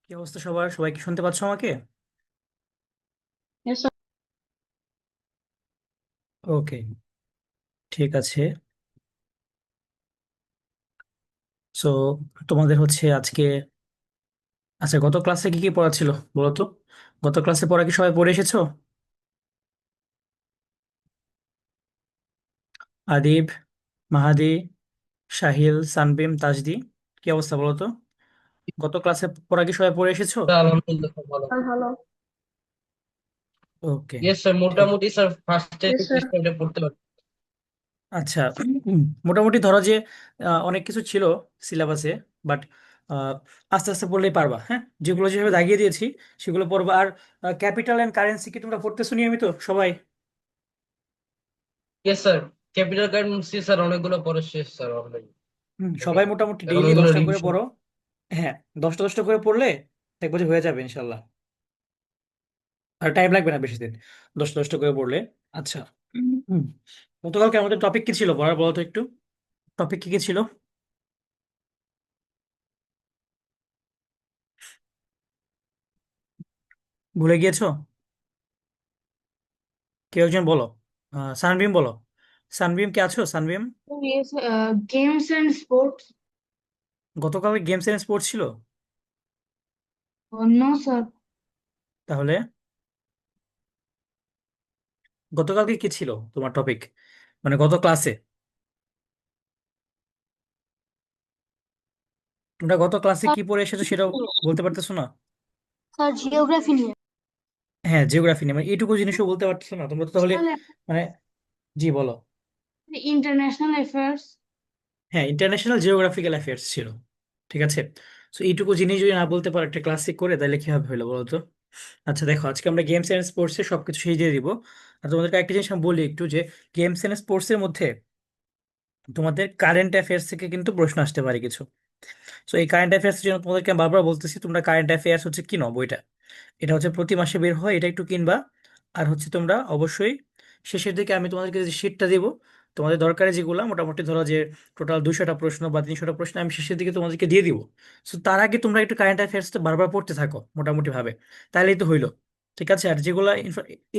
কি অবস্থা সবার? সবাই কি শুনতে পাচ্ছ আমাকে? Yes, sir. ওকে, ঠিক আছে। সো তোমাদের হচ্ছে আজকে, আচ্ছা, গত ক্লাসে কি কি পড়া ছিল বলো তো? গত ক্লাসে পড়া কি সবাই পড়ে এসেছো? আদিব, মাহাদি, সাহিল, সানবিম, তাজদি, কি অবস্থা বলো তো? গত ক্লাসে পড়া কি সবাই পড়ে এসেছো? স্যার, আলহামদুলিল্লাহ খুব ভালো। আর ভালো। ওকে, ইয়েস স্যার, ঠিক। মোটামুটি স্যার ফার্স্টে Yes, sir. সেকশনটা পড়তে পারি। আচ্ছা, মোটামুটি ধরো যে অনেক কিছু ছিল সিলেবাসে, বাট আস্তে আস্তে পড়লেই পারবা। হ্যাঁ, যেগুলো যেভাবে দাগিয়ে দিয়েছি সেগুলো পড়বা। আর ক্যাপিটাল এন্ড কারেন্সি কি তোমরা পড়তেছো নিয়মিত সবাই? Yes sir, capital currency sir অনেকগুলো পড়ে শেষ স্যার অলরেডি। সবাই মোটামুটি এখন ডেইলি ওইগুলো 10টা করে রিভিশন। পড়ো। হ্যাঁ, 10টা 10টা করে পড়লে দেখবো যে হয়ে যাবে ইনশাল্লাহ। আর টাইম লাগবে না বেশি দিন, 10টা 10টা করে পড়লে। আচ্ছা, হুম, গতকালকে আমাদের টপিক কি ছিল পড়ার বলো তো একটু? টপিক কি কি ছিল? ভুলে গিয়েছো? কেউ একজন বলো। সানবিম বলো। সানবিম কে আছো, সানবিম? Oh, yes, games and sports. গতকাল গেমস এন্ড স্পোর্টস ছিল? Oh, no, sir. তাহলে গতকালকে কি ছিল তোমার টপিক, মানে গত ক্লাসে? তোমরা গত ক্লাসে Sir, কি পড়ে এসেছো সেটাও বলতে পারতেছো না? sir, geography নিয়ে। হ্যাঁ, জিওগ্রাফি নিয়ে মানে এইটুকু জিনিসও বলতে পারতেছো না তোমরা তো তাহলে? International মানে, জি বলো। international affairs. হ্যাঁ, ইন্টারন্যাশনাল জিওগ্রাফিক্যাল অ্যাফেয়ার্স ছিল। ঠিক আছে। তো এইটুকু জিনিস যদি না বলতে পারো একটা ক্লাসে করে, তাহলে কিভাবে হলো বলো তো? আচ্ছা দেখো, আজকে আমরা গেমস এন্ড স্পোর্টস এর সবকিছু শিখিয়ে দিব। আর তোমাদেরকে একটা জিনিস আমি বলি একটু, যে গেমস এন্ড স্পোর্টস এর মধ্যে তোমাদের কারেন্ট অ্যাফেয়ার্স থেকে কিন্তু প্রশ্ন আসতে পারে কিছু। সো এই কারেন্ট অ্যাফেয়ার্স জন্য তোমাদেরকে আমি বারবার বলতেছি, তোমরা কারেন্ট অ্যাফেয়ার্স হচ্ছে কিনো বইটা। এটা হচ্ছে প্রতি মাসে বের হয়, এটা একটু কিনবা। আর হচ্ছে তোমরা অবশ্যই শেষের দিকে আমি তোমাদেরকে যে শিটটা দিব, তোমাদের দরকারি যেগুলো মোটামুটি ধরো যে টোটাল 200টা প্রশ্ন বা 300টা প্রশ্ন আমি শেষের দিকে তোমাদেরকে দিয়ে দিব। সো তার আগে তোমরা একটু কারেন্ট অ্যাফেয়ার্সটা বারবার পড়তে থাকো মোটামুটি ভাবে, তাহলেই তো হইলো। ঠিক আছে। আর যেগুলো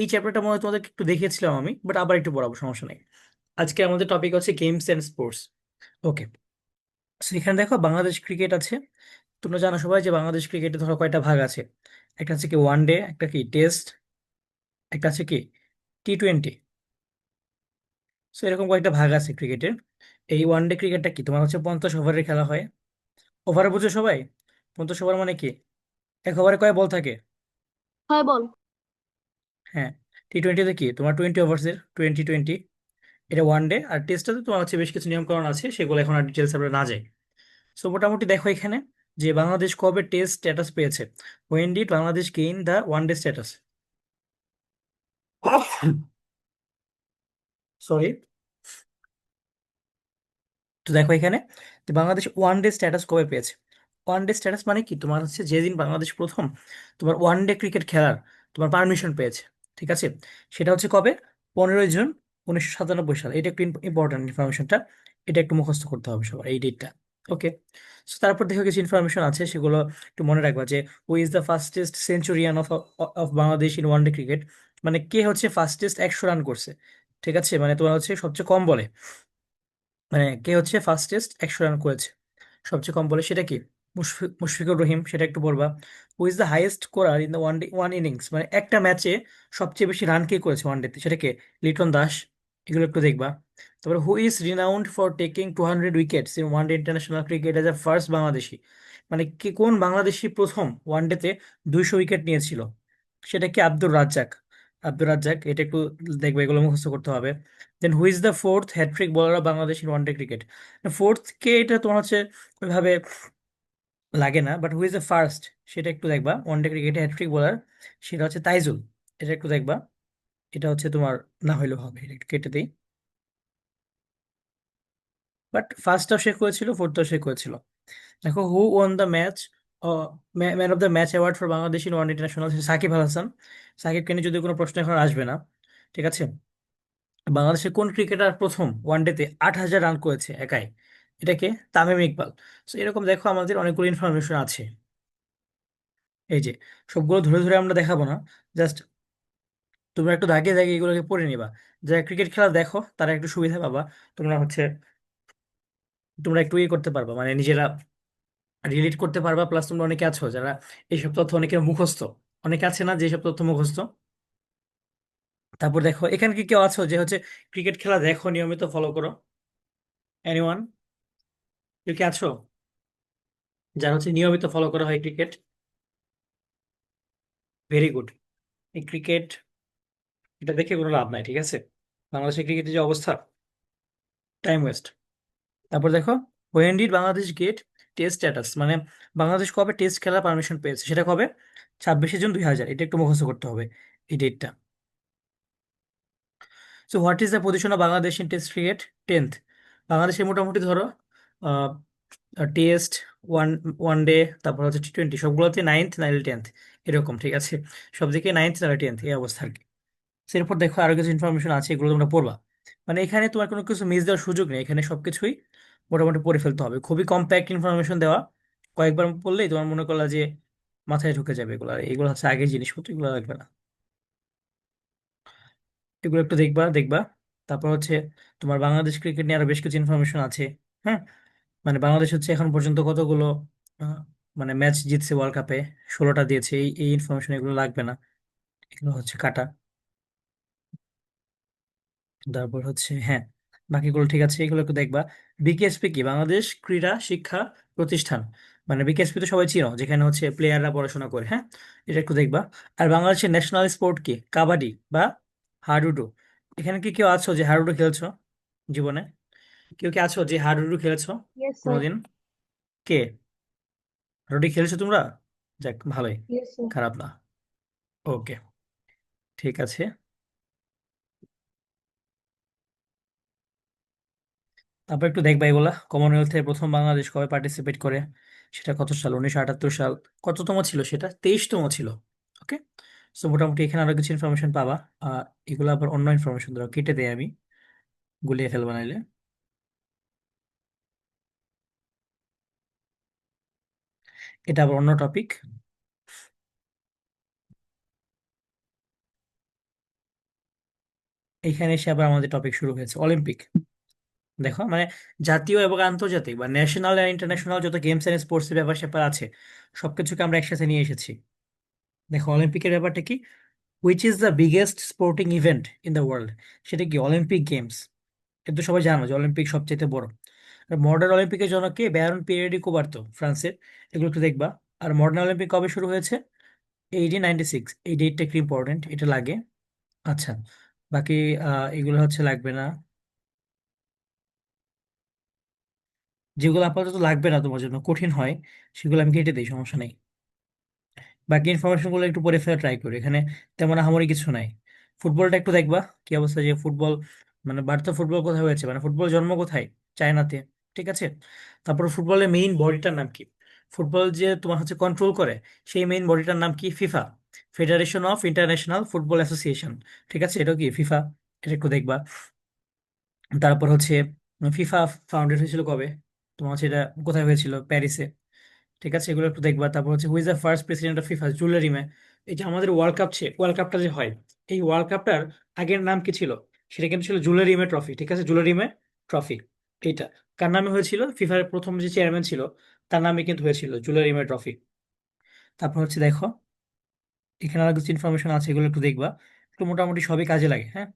এই চ্যাপ্টারটা মনে হয় তোমাদেরকে একটু দেখিয়েছিলাম আমি, বাট আবার একটু পড়াবো, সমস্যা নেই। আজকে আমাদের টপিক হচ্ছে games and sports. Okay. So এখানে দেখো বাংলাদেশ ক্রিকেট আছে। তোমরা জানো সবাই যে বাংলাদেশ ক্রিকেটে ধরো কয়টা ভাগ আছে। একটা আছে কি ওয়ান ডে, একটা কি টেস্ট, একটা আছে কি T20। সো এরকম কয়েকটা ভাগ আছে ক্রিকেটের। এই ওয়ান ডে ক্রিকেটটা কি তোমার হচ্ছে 50 ওভারের খেলা হয়। ওভারে বুঝো সবাই? 50 ওভার মানে কি? এক ওভারে কয় বল থাকে? হয় বল। হ্যাঁ। T20তে কি তোমার 20 ওভার্সের, 20 20। এটা ওয়ান ডে। আর টেস্টটাতে তোমার হচ্ছে বেশ কিছু নিয়মকানুন আছে, সেগুলো এখন আর ডিটেলস আমরা না যাই। সো মোটামুটি দেখো এখানে যে বাংলাদেশ কবে টেস্ট স্ট্যাটাস পেয়েছে। When did Bangladesh gain the one day status? Sorry. তো দেখো এখানে যে বাংলাদেশ ওয়ান ডে স্ট্যাটাস কবে পেয়েছে। ওয়ান ডে স্ট্যাটাস মানে কি তোমার হচ্ছে যেদিন বাংলাদেশ প্রথম তোমার ওয়ান ডে ক্রিকেট খেলার তোমার পারমিশন পেয়েছে। ঠিক আছে। সেটা হচ্ছে কবে? 15ই জুন 1997 সাল। এটা একটু ইম্পর্টেন্ট ইনফরমেশনটা, এটা একটু মুখস্থ করতে হবে সবার এই ডেটটা। ওকে। তারপর দেখো কিছু ইনফরমেশন আছে, সেগুলো একটু মনে রাখবা যে হু is the fastest centurion of of Bangladesh in one day cricket. মানে কে হচ্ছে ফাস্টেস্ট 100 রান করছে। ঠিক আছে, মানে তোমার হচ্ছে সবচেয়ে কম বলে, মানে কে হচ্ছে ফাস্টেস্ট 100 রান করেছে সবচেয়ে কম বলে, সেটা কি? মুশফিকুর রহিম, সেটা একটু বলবা। হু is the highest scorer in the one day one innings, মানে একটা ম্যাচে সবচেয়ে বেশি রান কে করেছে ওয়ান ডেতে, সেটা কে? লিটন দাস। এগুলো একটু দেখবা। তারপরে who is renowned for taking 200 wickets in one day international cricket as a first Bangladeshi. মানে কে, কোন বাংলাদেশি প্রথম ওয়ান ডেতে 200 উইকেট নিয়েছিল? সেটা কি? আব্দুর রাজ্জাক। আব্দুর রাজ্জাক, এটা একটু দেখবে, এগুলো মুখস্থ করতে হবে। Then who is the fourth hattrick bowler of Bangladesh in one day cricket? Fourth কে, এটা তোমার হচ্ছে ওইভাবে লাগে না, but who is the first সেটা একটু দেখবা ওয়ান ডে ক্রিকেটে হ্যাট্রিক বোলার। সেটা হচ্ছে তাইজুল। এটা একটু দেখবা। এটা হচ্ছে তোমার, না হইলেও হবে, এটা একটু কেটে দিই। বাট ফার্স্টটাও সে করেছিল, ফোর্থটাও সে করেছিল। দেখো who won the match, man of the match award for Bangladesh in one international? Shakib Al Hasan. সাকিবকে নিয়ে যদি কোনো প্রশ্ন এখন আসবে না। ঠিক আছে। বাংলাদেশের কোন ক্রিকেটার প্রথম ওয়ানডেতে 8,000 রান করেছে একাই? এটাকে তামিম ইকবাল। তো এরকম দেখো আমাদের অনেকগুলো ইনফরমেশন আছে। এই যে সবগুলো ধরে ধরে আমরা দেখাবো না, জাস্ট তোমরা একটু দাগিয়ে দাগিয়ে এগুলোকে পড়ে নিবা। যারা ক্রিকেট খেলা দেখো তারা একটু সুবিধা পাবা। তোমরা হচ্ছে তোমরা একটু ইয়ে করতে পারবা, মানে নিজেরা রিলেট করতে পারবা। প্লাস তোমরা অনেকে আছো যারা এইসব তথ্য অনেকের মুখস্থ, অনেকে আছে না যেসব তথ্য মুখস্থ। তারপর দেখো এখানে কি কেউ আছো যে হচ্ছে ক্রিকেট খেলা দেখো, নিয়মিত ফলো করো? এনিওয়ান? কেউ কি আছো যারা হচ্ছে নিয়মিত ফলো করা হয় ক্রিকেট? Very good. এই ক্রিকেট, এটা দেখে কোনো লাভ নাই, ঠিক আছে? বাংলাদেশের ক্রিকেটের যে অবস্থা, টাইম ওয়েস্ট। তারপর দেখো, when did Bangladesh get test status, মানে বাংলাদেশ কবে টেস্ট খেলার পারমিশন পেয়েছে, সেটা কবে? 26শে জুন 2000। এটা একটু মুখস্থ করতে হবে এই ডেটটা। So what is the position of Bangladesh in test cricket? 10th। বাংলাদেশের মোটামুটি ধরো টেস্ট, ওয়ান ওয়ান ডে, তারপর হচ্ছে T20, সবগুলোতে 9th নাইলে 10th, এরকম, ঠিক আছে? সব দিকে 9th নাইলে 10th, এই অবস্থা আর কি। So এরপর দেখো আরো কিছু ইনফরমেশন আছে, এগুলো তোমরা পড়বা। মানে এখানে তোমার কোনো কিছু মিস দেওয়ার সুযোগ নেই, এখানে সবকিছুই মোটামুটি পড়ে ফেলতে হবে। খুবই কম্প্যাক্ট ইনফরমেশন দেওয়া, কয়েকবার পড়লেই তোমার মনে করলা যে মাথায় ঢুকে যাবে এগুলো। আর এগুলো হচ্ছে আগের জিনিসপত্র, এগুলো লাগবে না। এগুলো একটু দেখবা দেখবা। তারপর হচ্ছে তোমার বাংলাদেশ ক্রিকেট নিয়ে আরো বেশ কিছু ইনফরমেশন আছে। হ্যাঁ, মানে বাংলাদেশ হচ্ছে এখন পর্যন্ত কতগুলো আহ, মানে ম্যাচ জিতছে ওয়ার্ল্ড কাপে, 16টা দিয়েছে। এই এই ইনফরমেশন এগুলো লাগবে না, এগুলো হচ্ছে কাটা। তারপর হচ্ছে হ্যাঁ, বাকিগুলো ঠিক আছে, এগুলো একটু দেখবা। বিকেএসপি কি? বাংলাদেশ ক্রীড়া শিক্ষা প্রতিষ্ঠান। মানে বিকেএসপি তো সবাই চিনো, যেখানে হচ্ছে প্লেয়াররা পড়াশোনা করে। হ্যাঁ, এটা একটু দেখবা। আর বাংলাদেশের ন্যাশনাল স্পোর্ট কি? কাবাডি বা হাডুডু। এখানে কি কেউ আছো যে হাডুডু খেলছো জীবনে? কেউ কি আছো যে হাডুডু খেলেছো Yes, sir. কোনোদিন? কে? হাডুডু খেলেছো তোমরা? যাক, ভালোই, Yes, sir. খারাপ না। ওকে, ঠিক আছে। তারপর একটু দেখবা এগুলা, কমনওয়েলথে প্রথম বাংলাদেশ কবে পার্টিসিপেট করে, সেটা কত সাল? 1978 সাল। কততম ছিল সেটা? 23তম ছিল। ওকে, সো মোটামুটি এখানে আরো কিছু ইনফরমেশন পাবা। এগুলো আবার অন্য ইনফরমেশন, ধরো কেটে দেয় আমি, গুলিয়ে ফেলবা নাইলে। এটা আবার অন্য টপিক। এখানে এসে আবার আমাদের টপিক শুরু হয়েছে অলিম্পিক। দেখো মানে জাতীয় এবং আন্তর্জাতিক বা ন্যাশনাল আর ইন্টারন্যাশনাল যত গেমস এন্ড স্পোর্টস এর ব্যাপার স্যাপার আছে, সবকিছুকে আমরা একসাথে নিয়ে এসেছি। দেখো অলিম্পিকের ব্যাপারটা কি? Which is the biggest sporting event in the world? সেটা কি? Olympic games. কিন্তু সবাই জানো যে অলিম্পিক সবচেয়ে বড়। আর মডার্ন অলিম্পিকের জন্য কে? ব্যারন পিয়েরি কুবার্তো, ফ্রান্সের। এগুলো একটু দেখবা। আর মডার্ন অলিম্পিক কবে শুরু হয়েছে? 1896। এই ডেটটা একটু ইম্পর্টেন্ট, এটা লাগে। আচ্ছা, বাকি এগুলো হচ্ছে লাগবে না। যেগুলো আপাতত লাগবে না, তোমার জন্য কঠিন হয়, সেগুলো আমি কেটে দিই, সমস্যা নেই। বাকি ইনফরমেশন গুলো একটু পড়ে ফেলা ট্রাই করি, এখানে তেমন আহামরি কিছু নাই। ফুটবলটা একটু দেখবা কি অবস্থা, যে ফুটবল মানে বার্তা ফুটবল কোথায় হয়েছে, মানে ফুটবল জন্ম কোথায়? চায়নাতে, ঠিক আছে? তারপর ফুটবলের মেইন বডিটার নাম কি? ফুটবল যে তোমার হচ্ছে কন্ট্রোল করে, সেই মেইন বডিটার নাম কি? FIFA, federation of international football association. ঠিক আছে, এটা কি ফিফা, এটা একটু দেখবা। তারপর হচ্ছে ফিফা ফাউন্ডেড হয়েছিল কবে? তোমার হচ্ছে এটা কোথায় হয়েছিল? প্যারিসে। ঠিক আছে, এগুলো একটু দেখবা। তারপর হচ্ছে who is the first president of FIFA? Jules Rimet. এই যে আমাদের ওয়ার্ল্ড কাপটা যে হয়, এই ওয়ার্ল্ড কাপটার আগের নাম কি ছিল? সেটা কিন্তু ছিল জুলে রিমে ট্রফি। ঠিক আছে, জুলে রিমে ট্রফি। এইটা কার নামে হয়েছিল? ফিফার প্রথম যে চেয়ারম্যান ছিল, তার নামে কিন্তু হয়েছিল জুলে রিমে ট্রফি। তারপর হচ্ছে দেখো এখানে আরো কিছু ইনফরমেশন আছে, এগুলো একটু দেখবা। একটু মোটামুটি সবই কাজে লাগে। হ্যাঁ,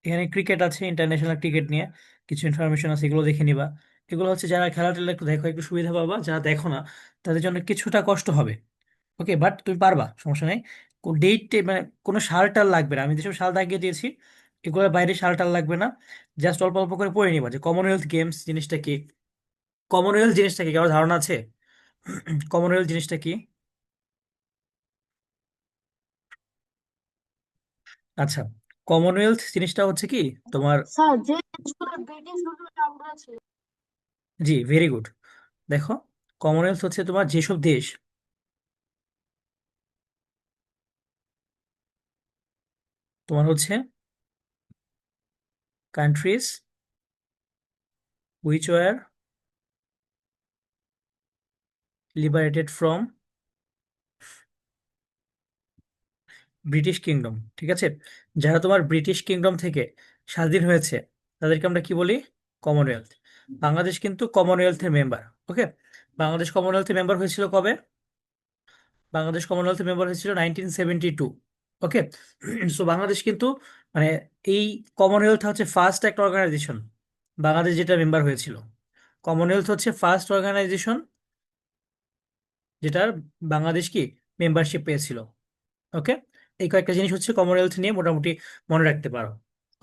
এখানে ক্রিকেট আছে, ইন্টারন্যাশনাল ক্রিকেট নিয়ে কিছু ইনফরমেশন আছে, এগুলো দেখে নিবা। এগুলো হচ্ছে যারা খেলা টেলা একটু দেখো, একটু সুবিধা পাবা। যারা দেখো না তাদের জন্য কিছুটা কষ্ট হবে। ওকে, বাট তুমি পারবা, সমস্যা নেই। ডেট মানে কোনো সাল টাল লাগবে না, আমি যেসব সাল দাগিয়ে দিয়েছি এগুলোর বাইরে সাল টাল লাগবে না। জাস্ট অল্প অল্প করে পড়ে নিবা যে কমনওয়েলথ গেমস জিনিসটা কি। কমনওয়েলথ জিনিসটা কি কারো ধারণা আছে? কমনওয়েলথ জিনিসটা কি? আচ্ছা, কমনওয়েলথ জিনিসটা হচ্ছে কি তোমার? স্যার, যে দেশগুলো ব্রিটিশ রুলের আন্ডারে ছিল। জি, ভেরি গুড। দেখো কমনওয়েলথ হচ্ছে তোমার যেসব দেশ তোমার হচ্ছে countries which were liberated from British kingdom, ঠিক আছে, যারা তোমার ব্রিটিশ কিংডম থেকে স্বাধীন হয়েছে তাদেরকে আমরা কি বলি? কমনওয়েলথ। বাংলাদেশ কিন্তু কমনওয়েলথের মেম্বার। ওকে, বাংলাদেশ কমনওয়েলথের মেম্বার হয়েছিল কবে? বাংলাদেশ কমনওয়েলথ মেম্বার হয়েছিল 1972। ওকে, সো বাংলাদেশ কিন্তু মানে এই কমনওয়েলথ হচ্ছে ফার্স্ট একটা অর্গানাইজেশন বাংলাদেশ যেটা মেম্বার হয়েছিল। কমনওয়েলথ হচ্ছে ফার্স্ট অর্গানাইজেশন যেটার বাংলাদেশ কি মেম্বারশিপ পেয়েছিল। ওকে, এই কয়েকটা জিনিস হচ্ছে কমনওয়েলথ নিয়ে মোটামুটি মনে রাখতে পারো।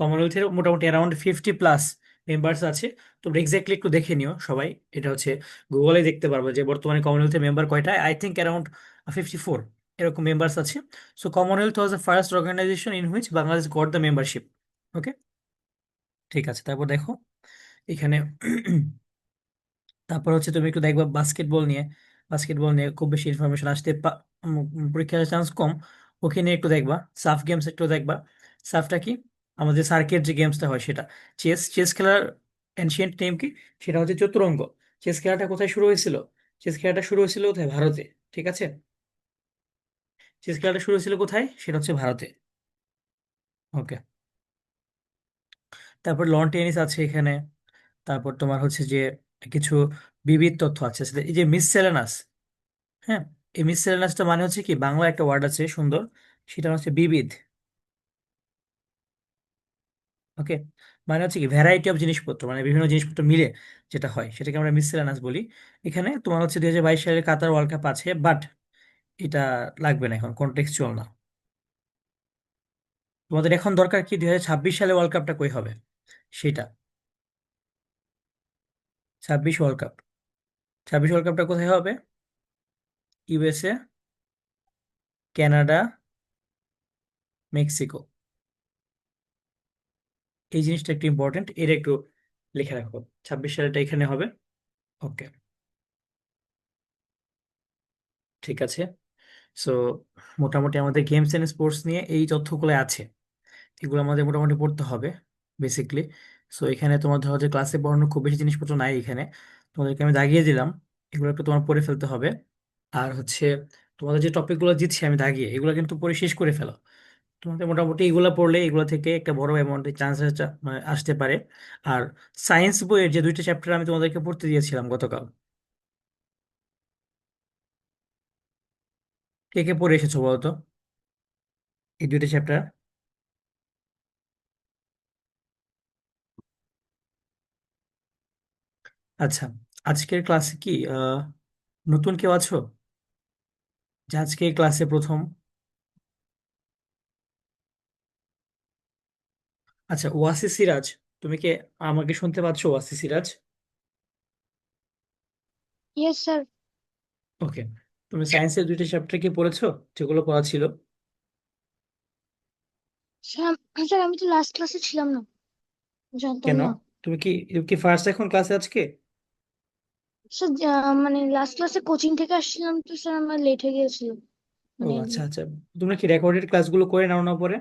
কমনওয়েলথের মোটামুটি অ্যারাউন্ড 50+ মেম্বার্স আছে। তোমরা এক্স্যাক্টলি একটু দেখে নিও সবাই, এটা হচ্ছে গুগলে দেখতে পারবে যে বর্তমানে কমনওয়েলথের মেম্বার কয়টা। আই থিঙ্ক অ্যারাউন্ড 54 এরকম মেম্বার্স আছে। So Commonwealth was the first organisation in which Bangladesh got the membership. Okay, ঠিক আছে, তারপর দেখো এখানে তারপর হচ্ছে তুমি একটু দেখবা বাস্কেটবল নিয়ে। বাস্কেটবল নিয়ে খুব বেশি ইনফরমেশন আসতে পরীক্ষার চান্স কম। ওকে নিয়ে একটু দেখবা। সাফ গেমস একটু দেখবা। সাফটা কি? আমাদের সার্কের যে গেমসটা হয় সেটা। চেস, চেস খেলার এনশিয়েন্ট নেম কি? সেটা হচ্ছে চতুরঙ্গ। চেস খেলাটা কোথায় শুরু হয়েছিল? চেস খেলাটা শুরু হয়েছিল কোথায়? ভারতে। ঠিক আছে, চেস খেলাটা শুরু হয়েছিল কোথায়? সেটা হচ্ছে ভারতে। ওকে, তারপর লন টেনিস আছে এখানে। তারপর তোমার হচ্ছে যে কিছু বিবিধ তথ্য আছে এই যে মিসসেলেনাস। হ্যাঁ, এই মিসসেলেনাসটা মানে হচ্ছে কি, বাংলা একটা ওয়ার্ড আছে সুন্দর, সেটা হচ্ছে বিবিধ। ওকে, মানে হচ্ছে কি ভ্যারাইটি অফ জিনিসপত্র, মানে বিভিন্ন জিনিসপত্র মিলে যেটা হয় সেটাকে আমরা মিসসেলেনাস বলি। এখানে তোমার হচ্ছে 2022 সালের কাতার ওয়ার্ল্ড কাপ আছে, বাট এটা লাগবে না, এখন কন্টেক্সচুয়াল না। তোমাদের এখন দরকার কি 2026 সালে ওয়ার্ল্ড কাপটা কই হবে সেটা। 26 ওয়ার্ল্ড কাপ, 26 ওয়ার্ল্ড কাপটা কোথায় হবে? USA, Canada, Mexico. এই জিনিসটা একটু ইম্পর্টেন্ট, এটা একটু লিখে রাখো। 26 সালেটা এখানে হবে। ওকে, ঠিক আছে। সো মোটামুটি আমাদের গেমস এন্ড স্পোর্টস নিয়ে এই তথ্যগুলো আছে, এগুলো আমাদের মোটামুটি পড়তে হবে বেসিকলি। সো এখানে তোমার ধরো যে ক্লাসে পড়ানো খুব বেশি জিনিসপত্র নাই এখানে, তোমাদেরকে আমি দাগিয়ে দিলাম, এগুলো একটু তোমার পড়ে ফেলতে হবে। আর হচ্ছে তোমাদের যে টপিকগুলো দিচ্ছি আমি দাগিয়ে, এগুলো কিন্তু পড়ে শেষ করে ফেলো। তোমাদের মোটামুটি এগুলো পড়লে এগুলো থেকে একটা বড় অ্যামাউন্টের চান্স আসতে পারে। আর সায়েন্স বইয়ের যে 2টা চ্যাপ্টার আমি তোমাদেরকে পড়তে দিয়েছিলাম গতকাল, কে কে পড়ে এসেছো বলো তো এই 2টা চ্যাপ্টার? আচ্ছা, আজকের ক্লাসে কি নতুন কেউ আছো যে আজকে ক্লাসে প্রথম? আচ্ছা, ওয়াসি সিরাজ, তুমি কি আমাকে শুনতে পাচ্ছো? Wasi Siraj, yes sir. Okay, তুমি সায়েন্সের 2টা চ্যাপ্টার কি পড়েছো যেগুলো পড়া ছিল? স্যার, স্যার আমি তো লাস্ট ক্লাসে ছিলাম না, জানতাম কেন? না। তুমি কি ফার্স্ট এখন ক্লাসে আজকে? স্যার মানে লাস্ট ক্লাসে কোচিং থেকে আসছিলাম তো স্যার, আমার লেট হয়ে গিয়েছিল ও মানে। আচ্ছা আচ্ছা, তোমরা কি রেকর্ডেড ক্লাসগুলো করে নাও না পরে?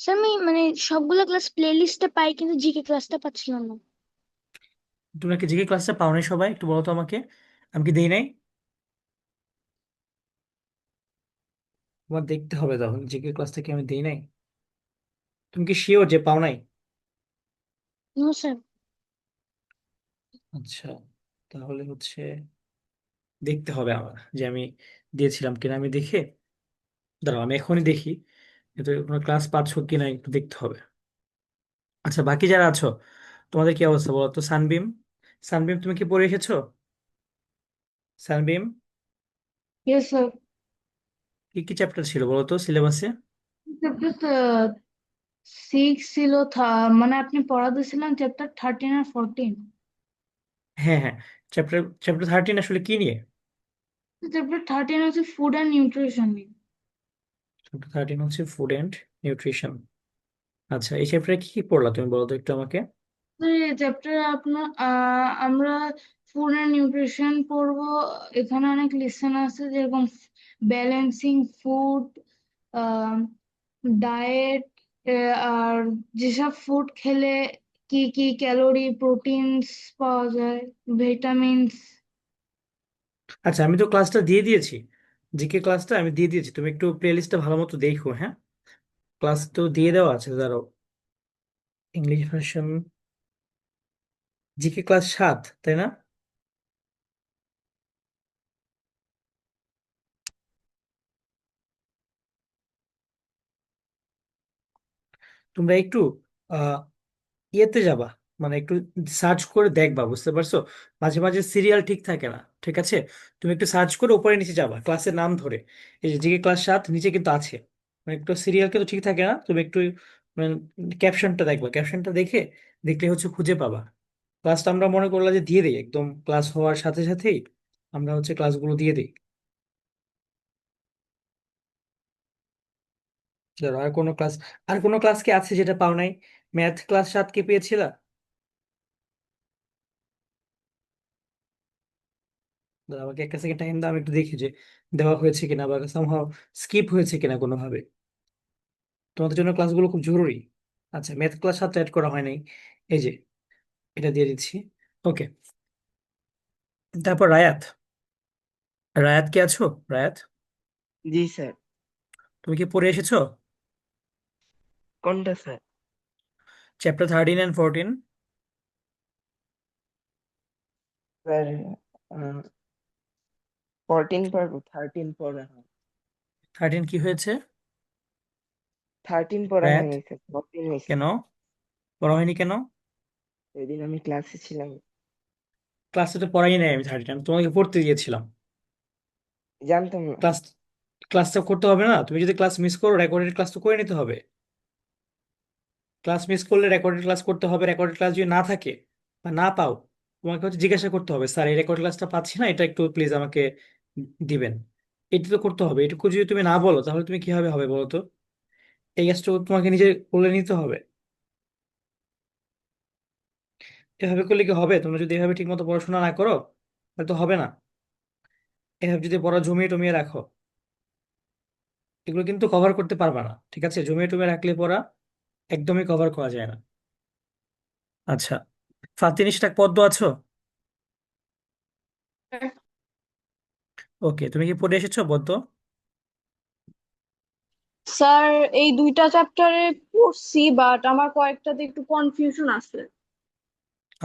স্যার আমি মানে সবগুলো ক্লাস প্লে লিস্টে পাই, কিন্তু জিকে ক্লাসটা পাচ্ছিলাম না। তোমরা কি জিকে ক্লাসটা পাওনি সবাই? একটু বলো তো আমাকে, আমি কি দেই নাই? তোমার দেখতে হবে তখন জিকে ক্লাসটা কি আমি দেই নাই। তুমি কি শিওর যে পাও নাই? No sir. আচ্ছা, তাহলে হচ্ছে দেখতে হবে আমার যে আমি দিয়েছিলাম কিনা। আমি দেখে দাঁড়াও, আমি এখনই দেখি কিন্তু কোনো ক্লাস পাচ্ছ কিনা একটু দেখতে হবে। আচ্ছা, বাকি যারা আছো তোমাদের কি অবস্থা বলো তো? সানবিম, সানবিম তুমি কি পড়ে এসেছো? সানবিম, ইয়েস স্যার। কি কি চ্যাপ্টার ছিল বলো তো সিলেবাসে? চ্যাপ্টার 6 ছিল, মানে আপনি পড়াতেছিলেন চ্যাপ্টার 13 আর 14। হ্যাঁ হ্যাঁ, চ্যাপ্টার চ্যাপ্টার 13 আসলে কি নিয়ে? চ্যাপ্টার 13 হচ্ছে ফুড অ্যান্ড নিউট্রিশন নিয়ে। চ্যাপ্টার 13 হচ্ছে ফুড অ্যান্ড নিউট্রিশন। আচ্ছা, এই চ্যাপ্টারে কি কি পড়লা তুমি বলো তো একটু আমাকে? তো এই চ্যাপ্টারে আপনার আমরা ফুড অ্যান্ড নিউট্রিশন পড়বো। এখানে অনেক লেসন আছে, যেরকম ব্যালেন্সিং ফুড, ডায়েট, আর যেসব ফুড খেলে কি কি ক্যালোরি, প্রোটিনস পাওয়া যায়, ভিটামিনস। আচ্ছা, আমি তো ক্লাসটা দিয়ে দিয়েছি, জিকে ক্লাসটা আমি দিয়ে দিয়েছি, তুমি একটু প্লে লিস্টটা ভালো মতো দেখো, হ্যাঁ? ক্লাস তো দিয়ে দেওয়া আছে, ধরো ইংলিশ ভার্সন জিকে ক্লাস 7, তাই না? তোমরা একটু আহ ইয়েতে যাবা, মানে একটু সার্চ করে দেখবা, বুঝতে পারছো? মাঝে মাঝে সিরিয়াল ঠিক থাকে না, ঠিক আছে? তুমি একটু সার্চ করে উপরে নিচে যাবা ক্লাসের নাম ধরে, এই যে জিকে ক্লাস 7 নিচে কিন্তু আছে। মানে একটু সিরিয়াল কিন্তু ঠিক থাকে না, তুমি একটু মানে ক্যাপশনটা দেখবা, ক্যাপশনটা দেখে দেখলে হচ্ছে খুঁজে পাবা। ক্লাসটা আমরা মনে করলা যে দিয়ে দিই, একদম ক্লাস হওয়ার সাথে সাথেই আমরা হচ্ছে ক্লাসগুলো দিয়ে দিই। ধরো আর কোনো ক্লাস কি আছে যেটা পাও নাই? ম্যাথ ক্লাস 7 কি পেয়েছিলা? দাঁড়াও, আমাকে একটা সেকেন্ড টাইম দাও, আমি একটু দেখি যে দেওয়া হয়েছে কিনা বা সামহাও স্কিপ হয়েছে কিনা কোনোভাবে। তোমাদের জন্য ক্লাসগুলো খুব জরুরি। আচ্ছা, ম্যাথ ক্লাস 7 অ্যাড করা হয় নাই, এই যে এটা দিয়ে দিচ্ছি। ওকে, তারপর রায়াত। রায়াত কে আছো? রায়াত, জি স্যার। তুমি কি পড়ে এসেছো কোনটা স্যার? Chapter 13 and 14? স্যার 14 পড়বো, 13 পড়া হয়। 13 কি হয়েছে? 13 পড়া রায়াত, হয়নি স্যার, 14 হয়েছে। কেন পড়া হয়নি কেন? সেদিন আমি ক্লাসে ছিলাম। ক্লাসে তো পড়াই নাই আমি 13, আমি তোমাকে পড়তে দিয়েছিলাম। জানতাম না। ক্লাস ক্লাসটা করতে হবে না? তুমি যদি ক্লাস মিস করো, রেকর্ডেড ক্লাস তো করে নিতে হবে। ক্লাস মিস করলে রেকর্ডেড ক্লাস করতে হবে, রেকর্ডেড ক্লাস যদি না থাকে বা না পাও, তোমাকে হচ্ছে জিজ্ঞাসা করতে হবে, স্যার এই রেকর্ড ক্লাসটা পাচ্ছি না, এটা একটু প্লিজ আমাকে দিবেন। এটা তো করতে হবে, এটুকু যদি তুমি না বলো তাহলে তুমি কিভাবে হবে বলো তো? এই কাজটা তোমাকে নিজে বলে নিতে হবে। এভাবে করলে কি হবে? তোমরা যদি এভাবে ঠিক মতো পড়াশোনা না করো তাহলে তো হবে না। এভাবে যদি পড়া জমিয়ে টমিয়ে রাখো, এগুলো কিন্তু কভার করতে পারবা না, ঠিক আছে? জমিয়ে টমিয়ে রাখলে পড়া একদমই কভার করা যায় না। আচ্ছা, ফাতিনিস পদ্ম আছো? ওকে, তুমি কি পড়ে এসেছো পদ্ম? স্যার এই দুইটা চ্যাপ্টারে পড়ছি বাট আমার কয়েকটাতে একটু কনফিউশন আছে।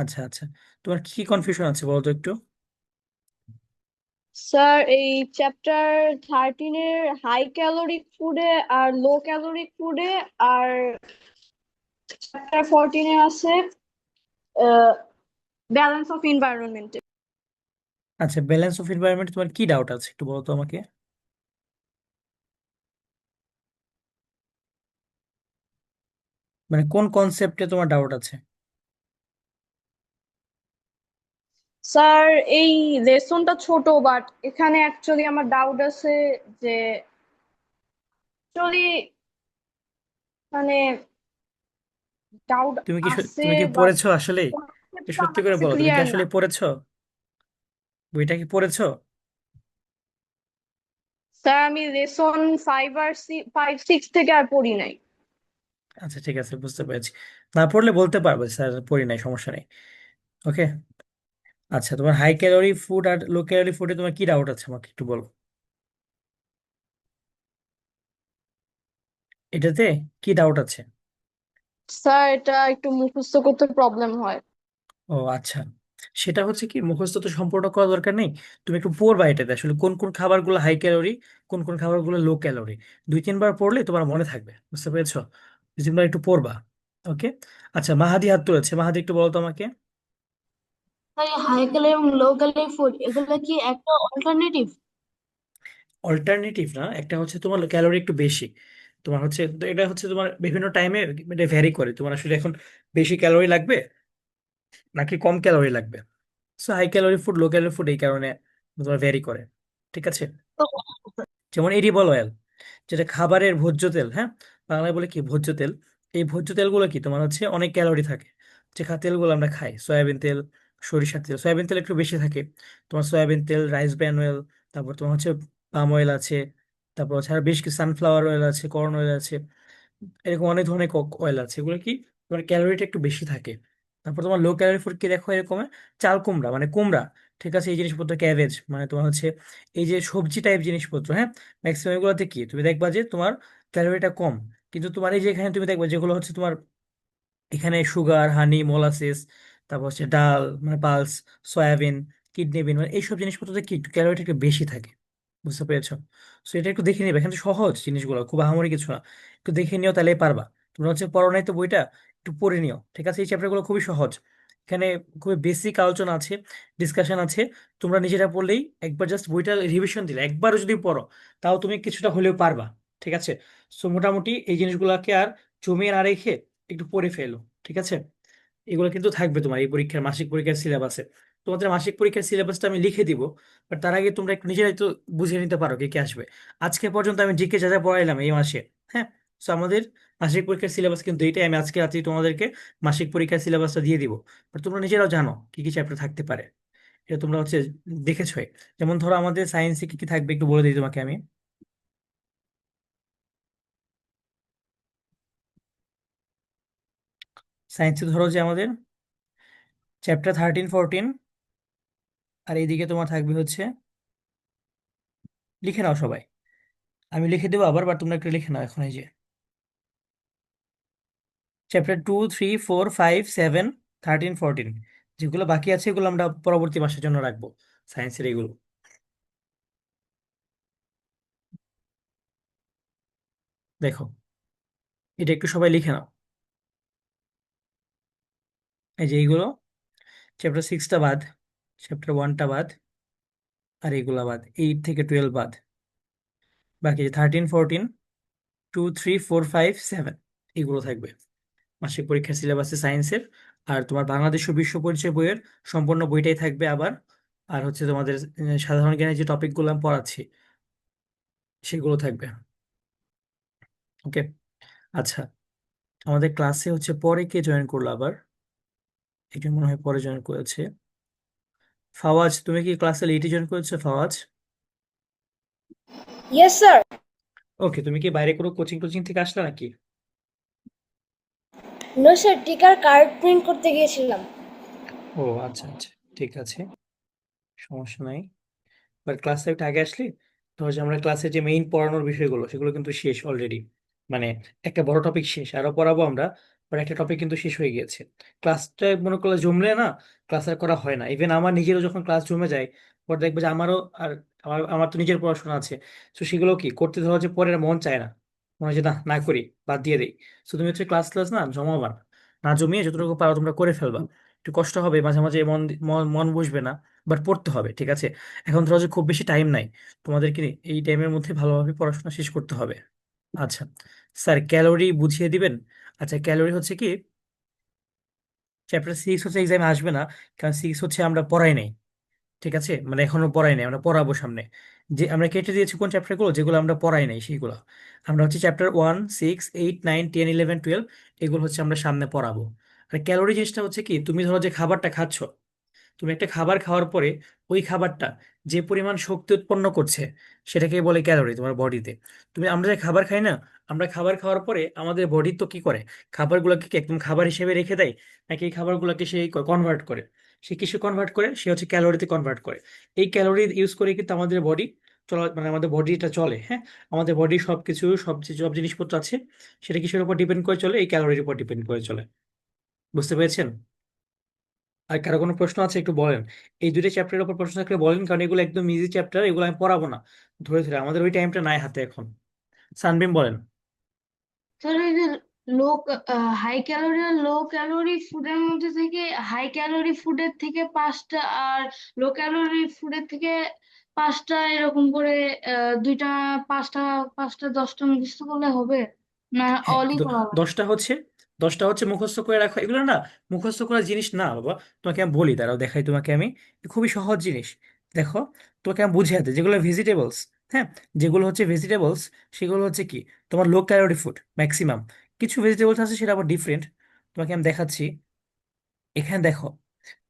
আচ্ছা আচ্ছা, তোমার কি কনফিউশন আছে বলো তো একটু। স্যার এই চ্যাপ্টার 13-এর হাই ক্যালোরিক ফুডে আর লো ক্যালোরিক ফুডে, আর চ্যাপ্টার 14-এ আছে ব্যালেন্স অফ এনভায়রনমেন্টে। আচ্ছা, ব্যালেন্স অফ এনভায়রনমেন্ট তোমার কি ডাউট আছে একটু বলো তো আমাকে। মানে কোন কনসেপ্টে তোমার ডাউট আছে? স্যার এই লেসনটা ছোট বাট এখানে অ্যাকচুয়ালি আমার ডাউট আছে যে অ্যাকচুয়ালি মানে ডাউট আছে তুমি কি বাট পড়েছো আসলে? সত্যি আমার করে কাছে বলো, তুমি কি ক্লিয়ার না। আসলে পড়েছো? বইটা কি পড়েছো? স্যার আমি লেসন 5 আর 6 থেকে আর পড়ি নাই। আচ্ছা ঠিক আছে, বুঝতে পেরেছি। না পড়লে বলতে পারবো স্যার পড়ি নাই, সমস্যা নেই। ওকে, আচ্ছা, তোমার হাই ক্যালোরি ফুড আর লো ক্যালোরি ফুডে তোমার কি ডাউট আছে আমাকে একটু বলো। এটাতে কি ডাউট আছে? স্যার এটা একটু মুখস্থ করতে প্রবলেম হয়। ও আচ্ছা, সেটা হচ্ছে কি, মুখস্থ তো সম্পূর্ণ করা দরকার নেই। তুমি একটু পড়বা এটাতে আসলে কোন কোন খাবারগুলো হাই ক্যালোরি, কোন কোন খাবারগুলো লো ক্যালোরি। 2-3 বার পড়লে তোমার মনে থাকবে, বুঝতে পেরেছো? 2-3 বার একটু পড়বা। ওকে, আচ্ছা, মাহাদি হাত তুলেছে, মাহাদি একটু বলো তো আমাকে। স্যার হাই ক্যালোরি এবং লো ক্যালোরি ফুড এগুলো কি একটা অল্টারনেটিভ? অল্টারনেটিভ না, একটা হচ্ছে তোমার ক্যালোরি একটু বেশি। তোমার হচ্ছে তো এটা হচ্ছে তোমার বিভিন্ন টাইমে এটা ভ্যারি করে, তোমার আসলে এখন বেশি ক্যালোরি লাগবে নাকি কম ক্যালোরি লাগবে। So high calorie food low calorie food এই কারণে তোমার ভ্যারি করে, ঠিক আছে? যেমন এডিবল অয়েল, যেটা খাবারের ভোজ্য তেল, হ্যাঁ, বাংলায় বলে কি ভোজ্য তেল। এই ভোজ্য তেলগুলো কি তোমার হচ্ছে অনেক ক্যালোরি থাকে। যে তেলগুলো আমরা খাই, সয়াবিন তেল, সরিষার তেল, সয়াবিন তেল একটু বেশি থাকে। তোমার সয়াবিন তেল, রাইস ব্র্যান অয়েল, তারপর তোমার হচ্ছে পাম অয়েল আছে, তারপর হচ্ছে আর বেশ কিছু সানফ্লাওয়ার অয়েল আছে, কর্ন অয়েল আছে, এরকম অনেক ধরনের অয়েল আছে। এগুলো কি তোমার ক্যালোরিটা একটু বেশি থাকে। তারপর তোমার লো ক্যালোরি ফুড কি দেখো এরকম, চাল কুমড়া মানে কুমড়া, ঠিক আছে, এই জিনিসপত্র, ক্যাবেজ মানে তোমার হচ্ছে এই যে সবজি টাইপ জিনিসপত্র, হ্যাঁ, ম্যাক্সিমাম এগুলোতে কি তুমি দেখবা যে তোমার ক্যালোরিটা কম, কিন্তু তোমার এই যে এখানে তুমি দেখবা যেগুলো হচ্ছে তোমার এখানে সুগার, হানি, মোলাসিস, তারপর হচ্ছে ডাল মানে পালস, সয়াবিন, কিডনি বিন মানে এইসব জিনিসপত্রতে কি একটু ক্যালোরিটা একটু বেশি থাকে, বুঝতে পেরেছো? সো এটা একটু দেখে নিবে, এখানে তো সহজ জিনিসগুলো, খুব আহামরি কিছু না, একটু দেখে নিও তাহলেই পারবা। তোমরা হচ্ছে পড়ো নাই তো বইটা, একটু পড়ে নিও, ঠিক আছে? এই চ্যাপ্টারগুলো খুবই সহজ, এখানে খুবই বেসিক আলোচনা আছে, ডিসকাশন আছে, তোমরা নিজেরা পড়লেই, একবার জাস্ট বইটা রিভিশন দিলে, একবারও যদি পড়ো তাও তুমি কিছুটা হলেও পারবা, ঠিক আছে? সো মোটামুটি এই জিনিসগুলোকে আর জমিয়ে না রেখে একটু পড়ে ফেলো, ঠিক আছে? এগুলো কিন্তু থাকবে তোমার এই পরীক্ষার, মাসিক পরীক্ষার সিলেবাসে। তোমাদের মাসিক পরীক্ষার সিলেবাসটা আমি লিখে দিব, বাট তার আগে তোমরা একটু নিজেরাই তো বুঝে নিতে পারো কে কে আসবে। আজকে পর্যন্ত আমি জিকে যা যা পড়াইলাম এই মাসে, হ্যাঁ, তো আমাদের মাসিক পরীক্ষার সিলেবাস কিন্তু এইটাই, আমি আজকে রাত্রি তোমাদেরকে মাসিক পরীক্ষার সিলেবাসটা দিয়ে দিব, বাট তোমরা নিজেরাও জানো কি কি চ্যাপ্টার থাকতে পারে, এটা তোমরা হচ্ছে দেখেছোই। যেমন ধরো আমাদের সায়েন্সে কি কি থাকবে একটু বলে দিই তোমাকে আমি। সায়েন্সে ধরো যে আমাদের চ্যাপ্টার 13, 14, আর এইদিকে তোমার থাকবে হচ্ছে, লিখে নাও সবাই, আমি লিখে দেবো আবার, বাট তোমরা একটু লিখে নাও এখন, এই যে চ্যাপ্টার 2, 3, 4, 5, 7, 13, 14, যেগুলো বাকি আছে এগুলো আমরা পরবর্তী মাসের জন্য রাখবো, সায়েন্সের এগুলো। দেখো, এটা একটু সবাই লিখে নাও, এই যে এইগুলো চ্যাপ্টার 6টা বাদ, চ্যাপ্টার 1টা বাদ, আর এইগুলা বাদ, 8 থেকে 12 বাদ, বাকি যে 13, 14, 2, 3, 4, 5, 7 এগুলো থাকবে মাসিক পরীক্ষার সিলেবাসে সায়েন্সের। আর তোমার বাংলাদেশ ও বিশ্ব পরিচয় বইয়ের সম্পূর্ণ বইটাই থাকবে আবার। আর হচ্ছে তোমাদের সাধারণ জ্ঞানের যে টপিকগুলো আমি পড়াচ্ছি সেগুলো থাকবে, ওকে? আচ্ছা, আমাদের ক্লাসে হচ্ছে পরে কে জয়েন করলো আবার, এটা মনে হয় পরে জয়েন করেছে ফাওয়াজ। তুমি কি ক্লাসে লেটে জয়েন করেছো ফাওয়াজ? Yes sir. ওকে, তুমি কি বাইরে কোনো কোচিং টোচিং থেকে আসলে নাকি? নো স্যার, টিকার কার্ড প্রিন্ট করতে গিয়েছিলাম। ও আচ্ছা আচ্ছা, ঠিক আছে, সমস্যা নাই। বাট ক্লাসে একটু আগে আসলে ধরো যে আমরা ক্লাসে যে মেইন পড়ানোর বিষয়গুলো সেগুলো কিন্তু শেষ অলরেডি, মানে একটা বড় টপিক শেষ, আরো পড়াবো আমরা, বাট একটা টপিক কিন্তু শেষ হয়ে গিয়েছে। ক্লাসটা মনে করলে জমলে না, ক্লাস আর করা হয় না, ইভেন আমার নিজেরও যখন ক্লাস জমে যায় পরে দেখবে যে আমারও আর আমার আমার তো নিজের পড়াশোনা আছে, তো সেগুলো কি করতে ধরো যে পরে আর মন চায় না, মনে হয় যে না না করি, বাদ দিয়ে দিই। তো তুমি হচ্ছে ক্লাস ক্লাস না জমাবা না, না জমিয়ে যতটুকু পারো তোমরা করে ফেলবা, একটু কষ্ট হবে মাঝে মাঝে, মন মন মন বসবে না, বাট পড়তে হবে, ঠিক আছে? এখন ধরো যে খুব বেশি টাইম নাই, তোমাদেরকে এই টাইমের মধ্যে ভালোভাবে পড়াশোনা শেষ করতে হবে। আচ্ছা, স্যার ক্যালোরি বুঝিয়ে দিবেন? আচ্ছা, ক্যালোরি হচ্ছে কি, চ্যাপ্টার 6 হচ্ছে এক্সামে আসবে না, কারণ 6 হচ্ছে আমরা পড়াই নাই, ঠিক আছে, মানে এখনো পড়াই নাই, আমরা পড়াবো সামনে। যে আমরা কেটে দিয়েছি কোন চ্যাপ্টারগুলো যেগুলো আমরা পড়াই নাই সেইগুলো, আমরা হচ্ছে চ্যাপ্টার 1, 6, 8, 9, 10, 11, 12 এগুলো হচ্ছে আমরা সামনে পড়াবো। আর ক্যালোরি জিনিসটা হচ্ছে কি, তুমি ধরো যে খাবারটা খাচ্ছ, তুমি একটা খাবার খাওয়ার পরে ওই খাবারটা যে পরিমাণ শক্তি উৎপন্ন করছে সেটাকে বলে ক্যালোরি তোমার বডিতে। আমরা যে খাবার খাই না, আমরা খাবার খাওয়ার পরে আমাদের বডি তো কি করে, খাবারগুলোকে কি একদম খাবার হিসেবে রেখে দেয়, নাকি এই খাবারগুলোকে সে কনভার্ট করে, সে কিসে কনভার্ট করে, সে হচ্ছে ক্যালোরিতে কনভার্ট করে। এই ক্যালোরি ইউজ করে কিন্তু আমাদের বডি চলা, মানে আমাদের বডিটা চলে, হ্যাঁ, আমাদের বডি সবকিছু সব জিনিসপত্র আছে সেটা কিসের উপর ডিপেন্ড করে চলে, এই ক্যালোরির উপর ডিপেন্ড করে চলে, বুঝতে পেরেছেন? আর কারো কোনো প্রশ্ন আছে একটু বলেন, এই দুইটা চ্যাপ্টারের উপর প্রশ্ন থাকলে বলেন, কারণ এগুলো একদম ইজি চ্যাপ্টার, এগুলো আমি পড়াবো না ধরে ধরে, আমাদের ওই টাইমটা নাই হাতে এখন। সানবিম বলেন। স্যার এই যে লো হাই ক্যালোরি আর লো ক্যালোরি ফুডের মধ্যে থেকে হাই ক্যালোরি ফুডের থেকে 5টা আর লো ক্যালোরি ফুডের থেকে 5টা এরকম করে দুইটা 5টা 5টা 10টা মুখস্থ করলে হবে না হ্যাঁ, অলই কিন্তু করা লাগবে? 10টা হচ্ছে মুখস্থ করে রাখো, এগুলো না মুখস্থ করার জিনিস না বাবা, তোমাকে আমি বলি, দাঁড়াও দেখাই তোমাকে আমি, খুবই সহজ জিনিস। দেখো, তোমাকে আমি বুঝিয়ে দিই, যেগুলো ভেজিটেবলস, হ্যাঁ, যেগুলো হচ্ছে ভেজিটেবলস সেগুলো হচ্ছে কি তোমার লো ক্যালোরি ফুড ম্যাক্সিমাম, কিছু ভেজিটেবলস আছে সেটা আবার ডিফারেন্ট, তোমাকে আমি দেখাচ্ছি। এখানে দেখো,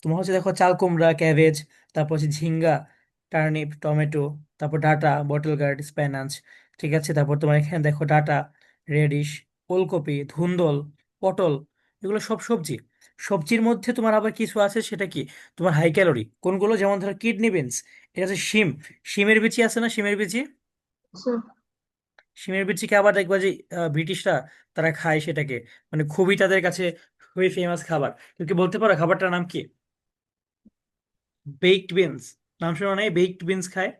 তোমার হচ্ছে দেখো চাল কুমড়া, ক্যাবেজ, তারপর হচ্ছে ঝিঙ্গা, টার্নিপ, টমেটো, তারপর ডাটা, বটল গার্ড, স্প্যানাচ, ঠিক আছে, তারপর তোমার এখানে দেখো ডাটা, রেডিশ, ওলকপি, ধুন্দল, পটল, এগুলো সব সবজি। সবজির মধ্যে তোমার আবার কিছু আছে, সেটা কি তোমার হাই ক্যালোরি কোনগুলো, যেমন ধরো কিডনি বিনস, এটা হচ্ছে শিম, শিমের বিচি আছে না, শিমের বিচি, স্যার শিমের বিচিকে আবার দেখবা যে ব্রিটিশরা তারা খায় সেটাকে, মানে খুবই তাদের কাছে খুবই ফেমাস খাবার। তুমি কি বলতে পারো খাবারটার নাম কি? বেকড বিনস, নাম শোনা নাই? বেকড বিনস খায়,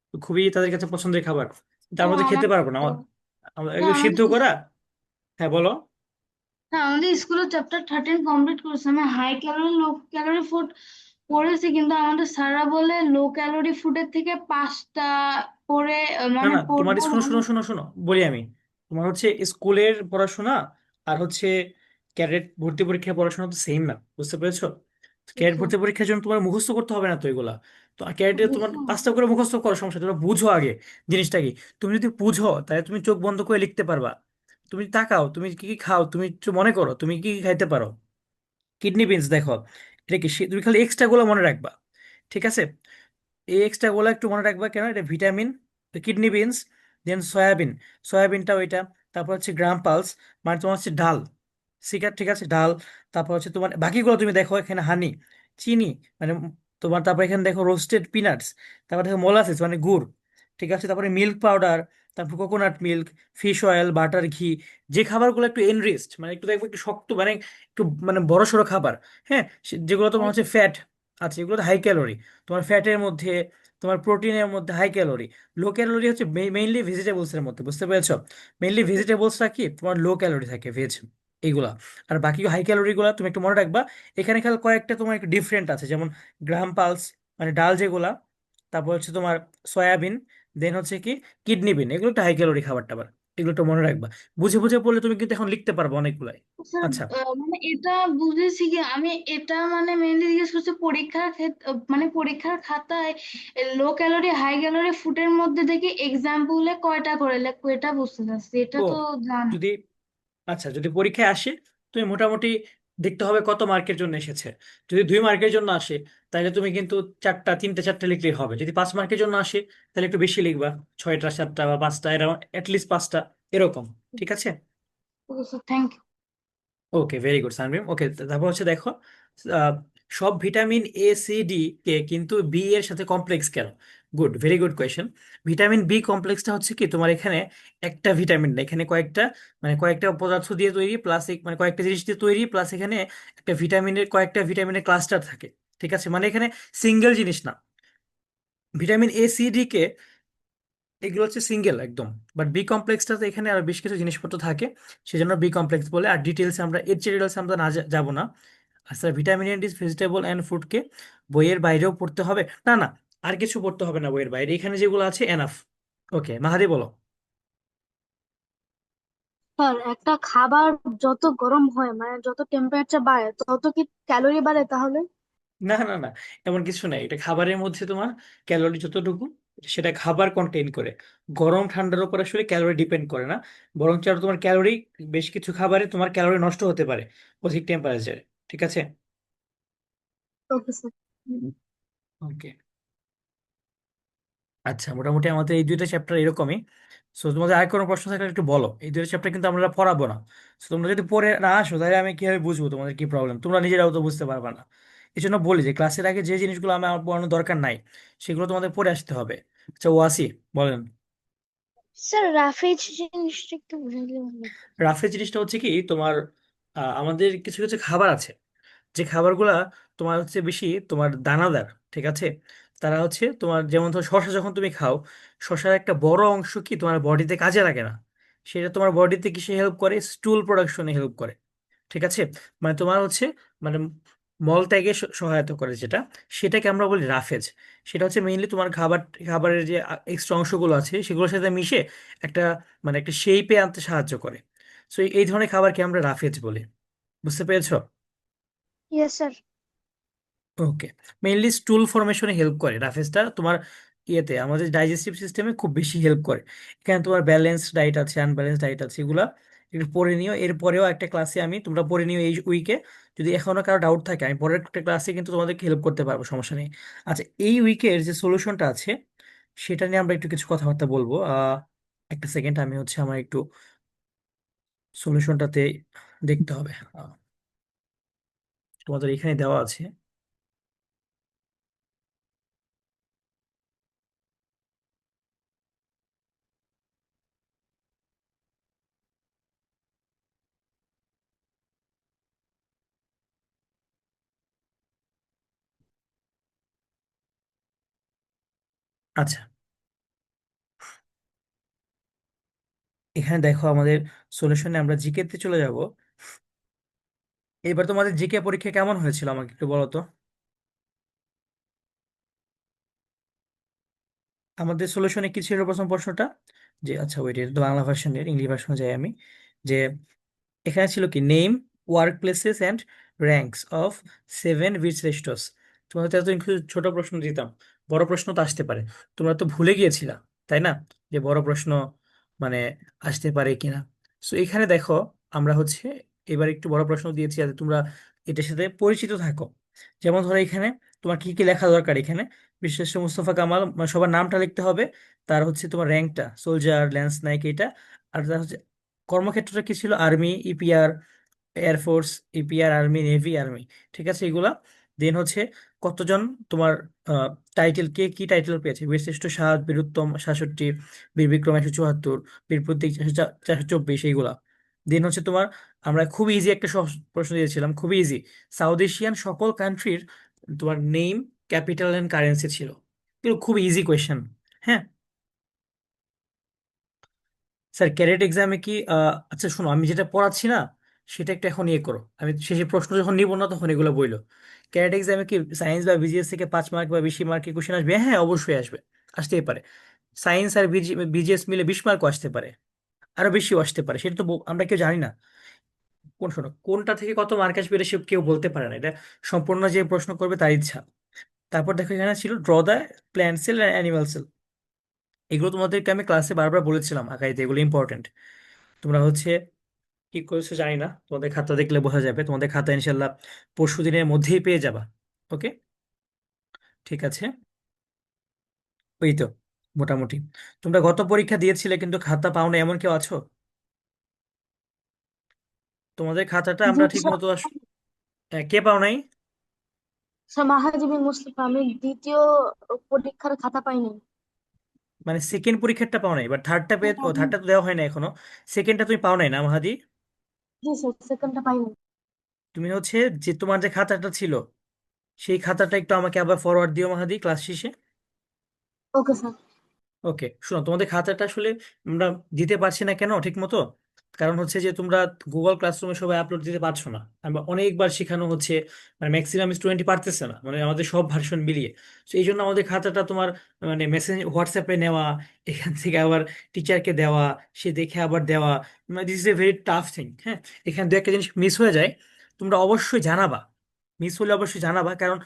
তো খুবই তাদের কাছে পছন্দের খাবার, তার মধ্যে খেতে পারবো না আমরা না এগুলো সিদ্ধ আমাদের করা। হ্যাঁ বলো। হ্যাঁ আমাদের স্কুলে চ্যাপ্টার 13 কমপ্লিট করেছে, আমি high calorie low calorie food পড়েছি, কিন্তু আমাদের স্যাররা বলে লো ক্যালোরি ফুডের থেকে 5টা পরে না মানে না, তোমার পড়বো শোনো ভালো। শোনো শোনো শোনো, বলি আমি, তোমার হচ্ছে স্কুলের পড়াশোনা আর হচ্ছে ক্যাডেট ভর্তি পরীক্ষার পড়াশোনা তো সেম না, বুঝতে পেরেছো? ক্যাডেট আচ্ছা ভর্তি পরীক্ষার জন্য তোমার মুখস্থ করতে হবে না তো এগুলা, তো ক্যাডেটে তোমার বুঝলাম। 5টা করে মুখস্থ করো, সমস্যা নেই। তোমরা বুঝো আগে জিনিসটা কি, তুমি যদি বুঝো তাহলে তুমি চোখ বন্ধ করে লিখতে পারবা। তুমি তাকাও, তুমি কি কি খাও, তুমি একটু মনে করো তুমি কি কি খাইতে পারো। কিডনি বিনস দেখো, এটা কি তুমি খালি এক্সট্রা গুলো মনে রাখবা, ঠিক আছে? এই এক্সট্রা গুলো একটু মনে রাখবা, কেন এটা ভিটামিন। কিডনি বিনস, দেন সয়াবিন, সয়াবিনটা ওইটা, তারপর হচ্ছে গ্রাম পালস, মানে তোমার হচ্ছে ডাল, ঠিক আছে ডাল। তারপর হচ্ছে তোমার বাকিগুলো তুমি দেখো, এখানে হানি, চিনি, মানে তোমার, তারপর এখানে দেখো রোস্টেড পিনাটস, তারপর দেখো মোলাসেস মানে গুড়, ঠিক আছে, তারপরে মিল্ক পাউডার, তারপর coconut milk, fish oil, butter, ঘি, যে খাবারগুলো একটু এনরিচড, মানে একটু দেখবো একটু শক্ত, মানে একটু মানে বড় সড়ো খাবার, হ্যাঁ, যেগুলো তোমার হচ্ছে ফ্যাট আছে, এগুলো হাই ক্যালোরি, তোমার ফ্যাটের মধ্যে, তোমার প্রোটিনের মধ্যে হাই ক্যালোরি। লো ক্যালোরি হচ্ছে মেইনলি ভেজিটেবলস এর মধ্যে, বুঝতে পেরেছো? মেইনলি ভেজিটেবলসটা কি তোমার লো ক্যালোরি থাকে, ভেজ এইগুলা। আর বাকি হাই ক্যালোরি গুলা তুমি একটু মনে রাখবা। এখানে খেয়াল কয়েকটা তোমার একটু ডিফারেন্ট আছে, যেমন গ্রাম পালস মানে ডাল যেগুলা, তারপর হচ্ছে তোমার সয়াবিন, দেন হচ্ছে কি কিডনি বিন, এগুলো একটা হাই ক্যালোরি খাবার টাবার, এগুলো একটু মনে রাখবা। বুঝে বুঝে পড়লে তুমি কিন্তু এখন লিখতে পারবে অনেকগুলাই। স্যার আচ্ছা। মানে এটা বুঝেছি কি, আমি এটা মানে মেনলি জিজ্ঞেস করছি পরীক্ষার ক্ষেত্রে, মানে পরীক্ষার খাতায় লো ক্যালোরি হাই ক্যালোরি ফুডের মধ্যে দেখি এক্সাম্পলে কয়টা করে লেখো, এটা বুঝতে চাচ্ছি, এটা ও, তো জানি। যদি, আচ্ছা যদি পরীক্ষায় আসে, তুমি মোটামুটি দেখতে হবে কত মার্কের জন্য এসেছে। যদি 2 মার্কের জন্য আসে, তাহলে তুমি কিন্তু 3টে 4টে লিখলেই হবে। যদি 5 মার্কের জন্য আসে, তাহলে একটু বেশি লিখবা, 6টা 7টা বা 5টা, এরকম অ্যাটলিস্ট 5টা, এরকম, ঠিক আছে? Okay sir, thank you. Okay, very good Sanvim. Okay, তারপর হচ্ছে দেখো, আহ, সব vitamin A C D K কিন্তু বি এর সাথে কমপ্লেক্স কেন? Good, very good question. Vitamin B কমপ্লেক্সটা হচ্ছে কি, তোমার এখানে একটা ভিটামিন না, এখানে কয়েকটা, মানে কয়েকটা পদার্থ দিয়ে তৈরি, প্লাস মানে কয়েকটা জিনিস দিয়ে তৈরি, প্লাস এখানে একটা ভিটামিনের কয়েকটা ভিটামিনের ক্লাস্টার থাকে, ঠিক আছে, মানে এখানে সিঙ্গেল জিনিস না। ভিটামিন এ সি ডি কে এগুলো হচ্ছে সিঙ্গেল একদম, বাট বি কমপ্লেক্সটাতে এখানে আরো বেশ কিছু জিনিসপত্র থাকে, সেজন্য বি কমপ্লেক্স বলে। আর ডিটেলস আমরা এর চেয়ে ডিটেলস আমরা না যাব না। আচ্ছা, ভিটামিন এন্ড ভেজিটেবল অ্যান্ড ফুডকে বইয়ের বাইরেও পড়তে হবে না? না, আর কিছু পড়তে হবে না বইয়ের বাইরে, এখানে যেগুলো আছে এনাফ। ওকে, মাহাদি বলো। স্যার একটা খাবার যত গরম হয় মানে যত টেম্পারেচার বাড়ে তত কি ক্যালোরি বাড়ে তাহলে? না না না, এমন কিছু নাই, এটা খাবারের মধ্যে তোমার ক্যালোরি যতটুকু, সেটা খাবার কন্টেইন করে, গরম ঠান্ডার উপর আসলে ক্যালোরি ডিপেন্ড করে না, বরং আরো তোমার ক্যালোরি, বেশ কিছু খাবারে তোমার ক্যালোরি নষ্ট হতে পারে অধিক টেম্পারেচারে, ঠিক আছে? Okay sir. ওকে, আচ্ছা, মোটামুটি আমাদের এই 2টা চ্যাপ্টার এরকমই। সো তোমাদের আর কোনো প্রশ্ন থাকলে একটু বলো, এই 2টা চ্যাপ্টার কিন্তু আমরা পড়াবো না। সো তোমরা যদি পড়ে না আসো, তাহলে আমি কিভাবে বুঝবো তোমাদের কি প্রবলেম, তোমরা নিজেরাও তো বুঝতে পারবে না। এই জন্য বলি যে ক্লাসের আগে যে জিনিসগুলো আমার পড়ানোর দরকার নাই, সেগুলো তোমাদের পড়ে আসতে হবে। আচ্ছা, ওয়াসি বলেন। স্যার রাফেজ জিনিসটা একটু বুঝাই দিলে ভালো হতো। রাফেজ জিনিসটা হচ্ছে কি তোমার, আমাদের কিছু কিছু খাবার আছে, যে খাবারগুলা তোমার হচ্ছে বেশি তোমার দানাদার, ঠিক আছে, তারা হচ্ছে তোমার, যেমন ধর শসা যখন তুমি খাও, শসার একটা বড় অংশ কি তোমার বডিতে কাজে লাগে না, সেটা তোমার বডিতে কিসে হেল্প করে, স্টুল প্রোডাকশনে হেল্প করে, ঠিক আছে, মানে তোমার হচ্ছে, মানে মল ত্যাগে সহায়তা করে যেটা, সেটাকে আমরা বলি রাফেজ। সেটা হচ্ছে মেইনলি তোমার খাবারের যে এক্সট্রা অংশগুলো আছে সেগুলোর সাথে মিশে একটা, মানে একটা শেপে আনতে সাহায্য করে। সো এই ধরনের খাবারকে আমরা রাফেজ বলি, বুঝতে পেরেছো? Yes sir. Okay, mainly stool ফরমেশনে হেল্প করে রাফেজটা তোমার, ইয়েতে আমাদের ডাইজেস্টিভ সিস্টেমে খুব বেশি হেল্প করে। এখানে তোমার ব্যালেন্সড ডায়েট আছে, আনব্যালেন্সড ডায়েট আছে, এগুলা একটু পড়ে নিও, এরপরেও একটা ক্লাসে আমি, তোমরা পড়ে নিও এই উইকে। যদি এখনো কারো ডাউট থাকে, আমি পরের একটা ক্লাসে কিন্তু তোমাদেরকে হেল্প করতে পারবো, সমস্যা নেই। আচ্ছা, এই উইকের যে সলিউশনটা আছে, সেটা নিয়ে আমরা একটু কিছু কথাবার্তা বলবো। একটা সেকেন্ড, আমি হচ্ছে আমার একটু সলিউশনটাতে দেখতে হবে। তোমাদের এখানে দেওয়া আছে। আচ্ছা, এখানে দেখো আমাদের সলিউশনে আমরা জিকে তে চলে যাব। এবার তোমাদের জিকে পরীক্ষা কেমন হয়েছিল আমাকে একটু বলো তো। আমাদের সলিউশনে কি ছিল প্রথম প্রশ্নটা? যে আচ্ছা ওইটা তো বাংলা ভার্সনের, ইংলিশ ভার্সনে যাই আমি। যে এখানে ছিল কি, name work places and ranks of 7 বীরশ্রেষ্ঠস। তোমাদের তো এতদিন শুধু ছোট প্রশ্ন দিতাম, বড় প্রশ্ন তো আসতে পারে। তোমরা তো ভুলে গিয়েছিলা, তাই না, যে বড় প্রশ্ন মানে আসতে পারে কিনা। সো এখানে দেখো আমরা হচ্ছে এবার একটু বড় প্রশ্ন দিয়েছি যাতে তোমরা এটার সাথে পরিচিত থাকো। যেমন ধরো এখানে তোমার কি কি লেখা দরকার। এখানে বিশেষ মুস্তফা কামাল, মানে সবার নামটা লিখতে হবে, তার হচ্ছে তোমার র্যাঙ্কটা, সোলজার, ল্যান্স নাইক, এটা। আর তার হচ্ছে কর্মক্ষেত্রটা কি ছিল, army, EPR, air force, EPR, army, navy, army. ঠিক আছে এগুলা। দেন হচ্ছে কতজন তোমার টাইটেল, কে কি টাইটেল পেয়েছে, বীরশ্রেষ্ঠ, সাত, বীরুত্তম 67, বীর বিক্রম 174, বীর প্রতীক 424, এইগুলা। দেন হচ্ছে তোমার, আমরা খুব ইজি একটা প্রশ্ন দিয়েছিলাম, খুবই ইজি। সাউথ এশিয়ান সকল কান্ট্রির তোমার নেম, ক্যাপিটাল এন্ড কারেন্সি ছিল। এগুলো খুব ইজি কোয়েশ্চেন। হ্যাঁ স্যার, ক্যারেট এক্সামে কি আচ্ছা শোনো, আমি যেটা পড়াচ্ছি না সেটা একটু এখন ইয়ে করো। আমি শেষে প্রশ্ন যখন নিব না তখন এগুলো বইলো। ক্যারেট এক্সামে কি সায়েন্স বা বিজিএস থেকে 5 মার্ক বা বেশি মার্কের কোশ্চেন আসবে? হ্যাঁ অবশ্যই আসবে, আসতেই পারে। সায়েন্স আর বিজিএস মিলে 20 মার্কও আসতে পারে, আরো বেশিও আসতে পারে, সেটা তো আমরা কেউ জানি না। শোনো, কোনটা থেকে কত মার্ক আসবে এটা সে কেউ বলতে পারে না, এটা সম্পূর্ণ যে প্রশ্ন করবে তার ইচ্ছা। তারপর দেখো এখানে ছিল draw the plant cell and animal cell. এগুলো তোমাদেরকে আমি ক্লাসে বারবার বলেছিলাম আগাইতে, এগুলো ইম্পর্টেন্ট। তোমরা হচ্ছে কি করেছো জানি না, তোমাদের খাতা দেখলে বোঝা যাবে, তোমাদের খাতা ইনশাল্লাহ পরশু দিনের মধ্যেই পেয়ে যাবা। ওকে, ঠিক আছে। ওই তো মোটামুটি। তোমরা গত পরীক্ষা দিয়েছিলে কিন্তু খাতা পাও না, এমন কেউ আছো? তোমাদের খাতাটা জি আমরা ঠিক স্যার। মতো কে পাও নাই? স্যার মাহাজি মুস্তফা, আমি দ্বিতীয় পরীক্ষার খাতা পাইনি। মানে সেকেন্ড পরীক্ষারটা পাও নাই, এবার থার্ডটা পেয়ে, ও থার্ডটা তো দেওয়া হয় না এখনো। সেকেন্ডটা তুমি পাও নাই না মাহাদি? জি স্যার, সেকেন্ডটা পাইনি। তুমি হচ্ছে যে তোমার যে খাতাটা ছিল সেই খাতাটা একটু আমাকে আবার ফরওয়ার্ড দিও মাহাদি ক্লাস শেষে। Okay sir. ওকে, শোনো, তোমাদের খাতাটা আসলে আমরা দিতে পারছি না কেন ঠিক মতো, কারণ হচ্ছে যে তোমরা গুগল ক্লাসরুমে সবাই আপলোড দিতে পারছো না। আমরা অনেকবার শেখানো হচ্ছে, মানে ম্যাক্সিমাম স্টুডেন্টই পারতেছে না, মানে আমাদের সব ভার্সন মিলিয়ে। তো এই জন্য আমাদের খাতাটা তোমার মানে মেসেজ হোয়াটসঅ্যাপে নেওয়া, এখান থেকে আবার টিচারকে দেওয়া, সে দেখে আবার দেওয়া, মানে this is a very tough thing. হ্যাঁ, এখানে দু একটা জিনিস মিস হয়ে যায়, তোমরা অবশ্যই জানাবা। মিস হলে অবশ্যই জানাবা, কারণ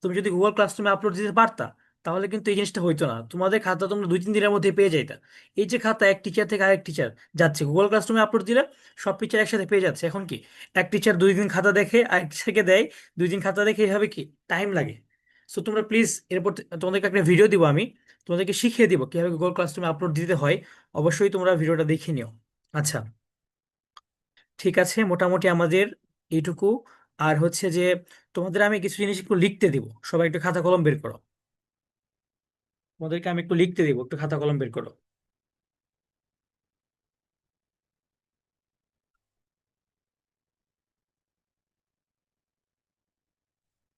তুমি যদি গুগল ক্লাসরুমে আপলোড দিতে পারতা তাহলে কিন্তু এই জিনিসটা হইতো না, তোমাদের খাতা তোমরা 2-3 দিনের মধ্যে পেয়ে যাইতা। এই যে খাতা এক টিচার থেকে আরেক টিচার যাচ্ছে, গুগল ক্লাসরুমে আপলোড দিলে সব টিচার একসাথে পেয়ে যাচ্ছে। এখন কি এক টিচার 2 দিন খাতা দেখে আরেক টিচারকে দেয়, 2 দিন খাতা দেখে, এভাবে কি টাইম লাগে। সো তোমরা প্লিজ এরপর তোমাদেরকে একটা ভিডিও দিব আমি, তোমাদেরকে শিখিয়ে দিব কিভাবে গুগল ক্লাসরুমে আপলোড দিতে হয়। অবশ্যই তোমরা ভিডিওটা দেখে নিও। আচ্ছা, ঠিক আছে, মোটামুটি আমাদের এইটুকু। আর হচ্ছে যে তোমাদের আমি কিছু জিনিস একটু লিখতে দিব, সবাই একটু খাতা কলম বের করো। তোমাদেরকে আমি একটু লিখতে দিব, একটু খাতা কলম বের করো।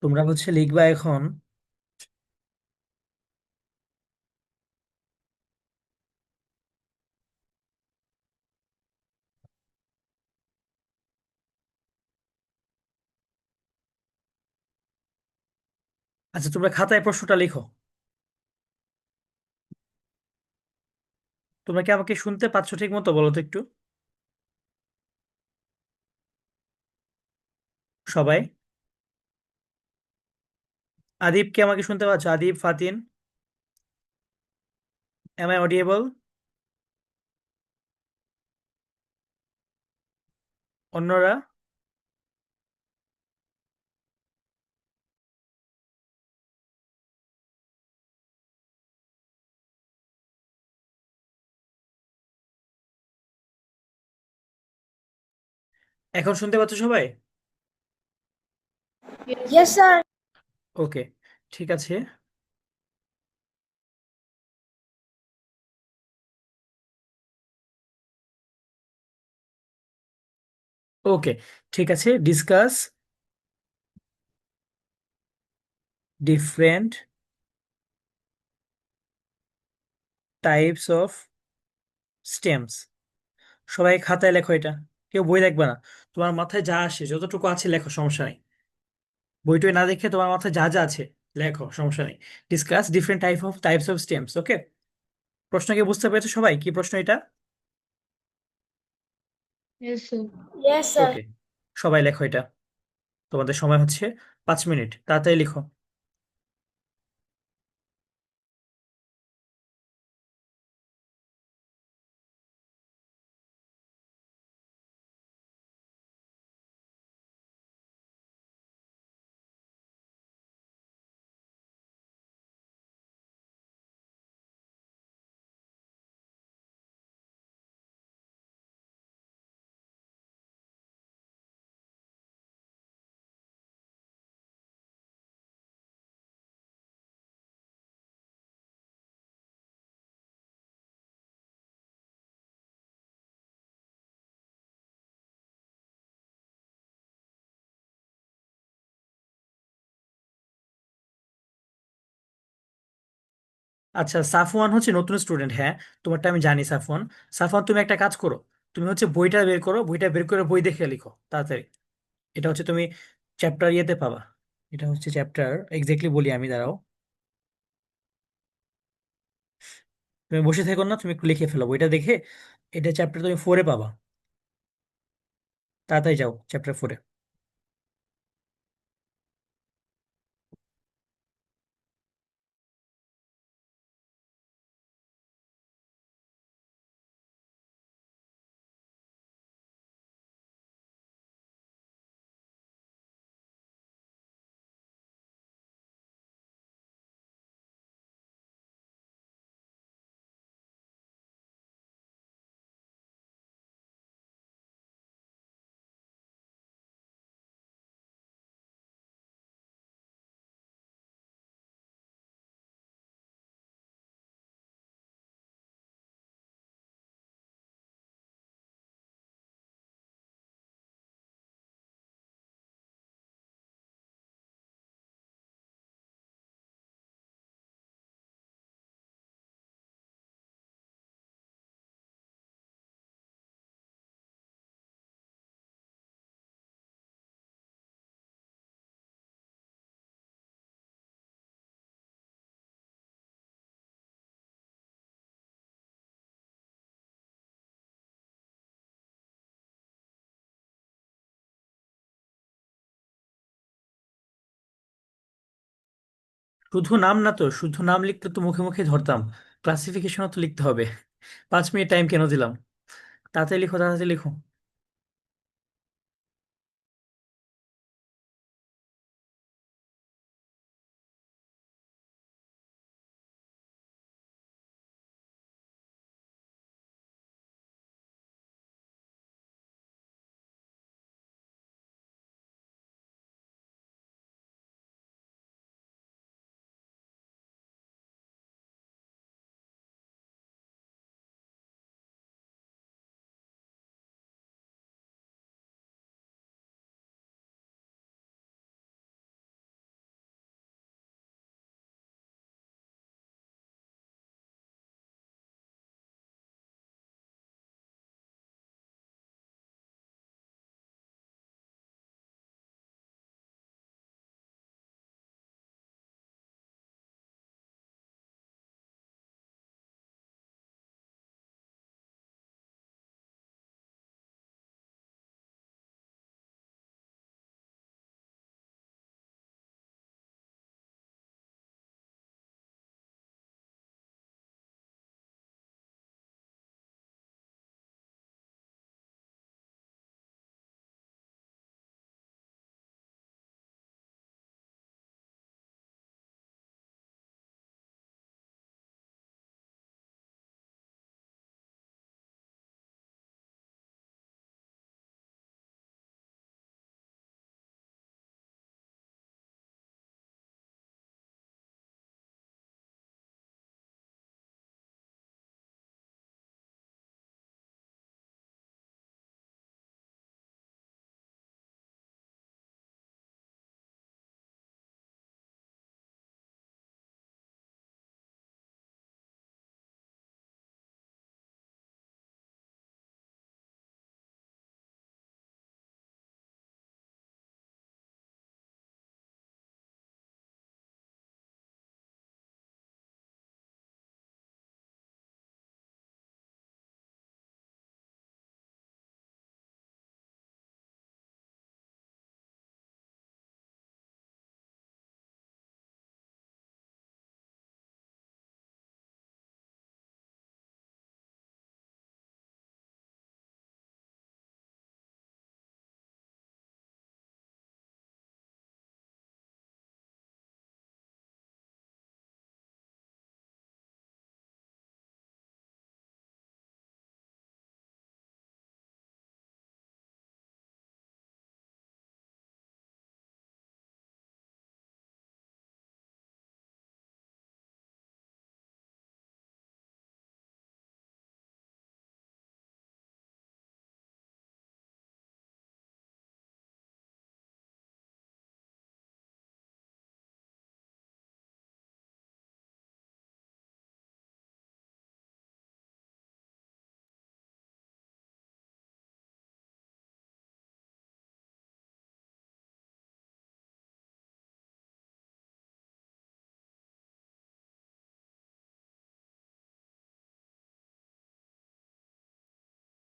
তোমরা হচ্ছে লিখবা এখন। আচ্ছা, তোমরা খাতায় প্রশ্নটা লিখো। তোমরা কি আমাকে শুনতে পাচ্ছ ঠিক মতো, বলো তো একটু সবাই। আদিব, কে আমাকে শুনতে পাচ্ছ? Adib, Fatin, am I audible? অন্যরা? এখন শুনতে পাচ্ছ সবাই? Yes, sir. ওকে, ঠিক আছে। ওকে, ঠিক আছে। Discuss different types of stems. সবাই খাতায় লেখো এটা, কেউ বই দেখবে না। তোমার মাথায় যা আসে যতটুকু আছে লেখো, সমস্যা নেই। বইটই না দেখে তোমার মাথায় যা যা আছে লেখো, সমস্যা নেই। Discuss different types of stems. Okay, প্রশ্ন কি বুঝতে পেরেছো সবাই, কি প্রশ্ন এটা? Yes, sir. Yes, sir. ওকে, সবাই লেখো এটা। তোমাদের সময় হচ্ছে 5 মিনিট, তাড়াতাড়ি লিখো। আচ্ছা, সাফওয়ান হচ্ছে নতুন স্টুডেন্ট, হ্যাঁ, তোমারটা আমি জানি। সাফওয়ান, সাফওয়ান তুমি একটা কাজ করো, তুমি হচ্ছে বইটা বের করো, বইটা বের করে বই দেখে লিখো তাড়াতাড়ি। এটা হচ্ছে তুমি চ্যাপ্টার ইয়েতে পাবা। এটা হচ্ছে চ্যাপ্টার, এক্স্যাক্টলি বলি আমি, দাঁড়াও। তুমি বসে থেকো না, তুমি একটু লিখে ফেলো বইটা দেখে। এটা চ্যাপ্টার তুমি 4-এ পাবা। তাড়াতাড়ি যাও চ্যাপ্টার 4-এ। শুধু নাম না তো, শুধু নাম লিখতে তো মুখে মুখে ধরতাম, ক্লাসিফিকেশনও তো লিখতে হবে। 5 মিনিট টাইম কেন দিলাম? তাড়াতাড়ি লিখো, তাড়াতাড়ি লিখো।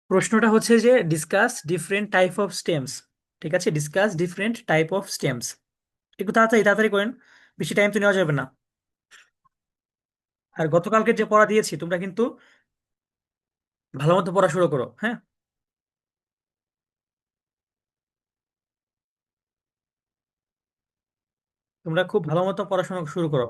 প্রশ্নটা হচ্ছে যে discuss different type of stems. ঠিক আছে, discuss different type of stems. একটু তাড়াতাড়ি তাড়াতাড়ি করেন, বেশি টাইম তো নেওয়া যাবে না। আর গতকালকে যে পড়া দিয়েছি তোমরা কিন্তু ভালো মতো পড়া শুরু করো, হ্যাঁ। তোমরা খুব ভালো মতো পড়াশোনা শুরু করো।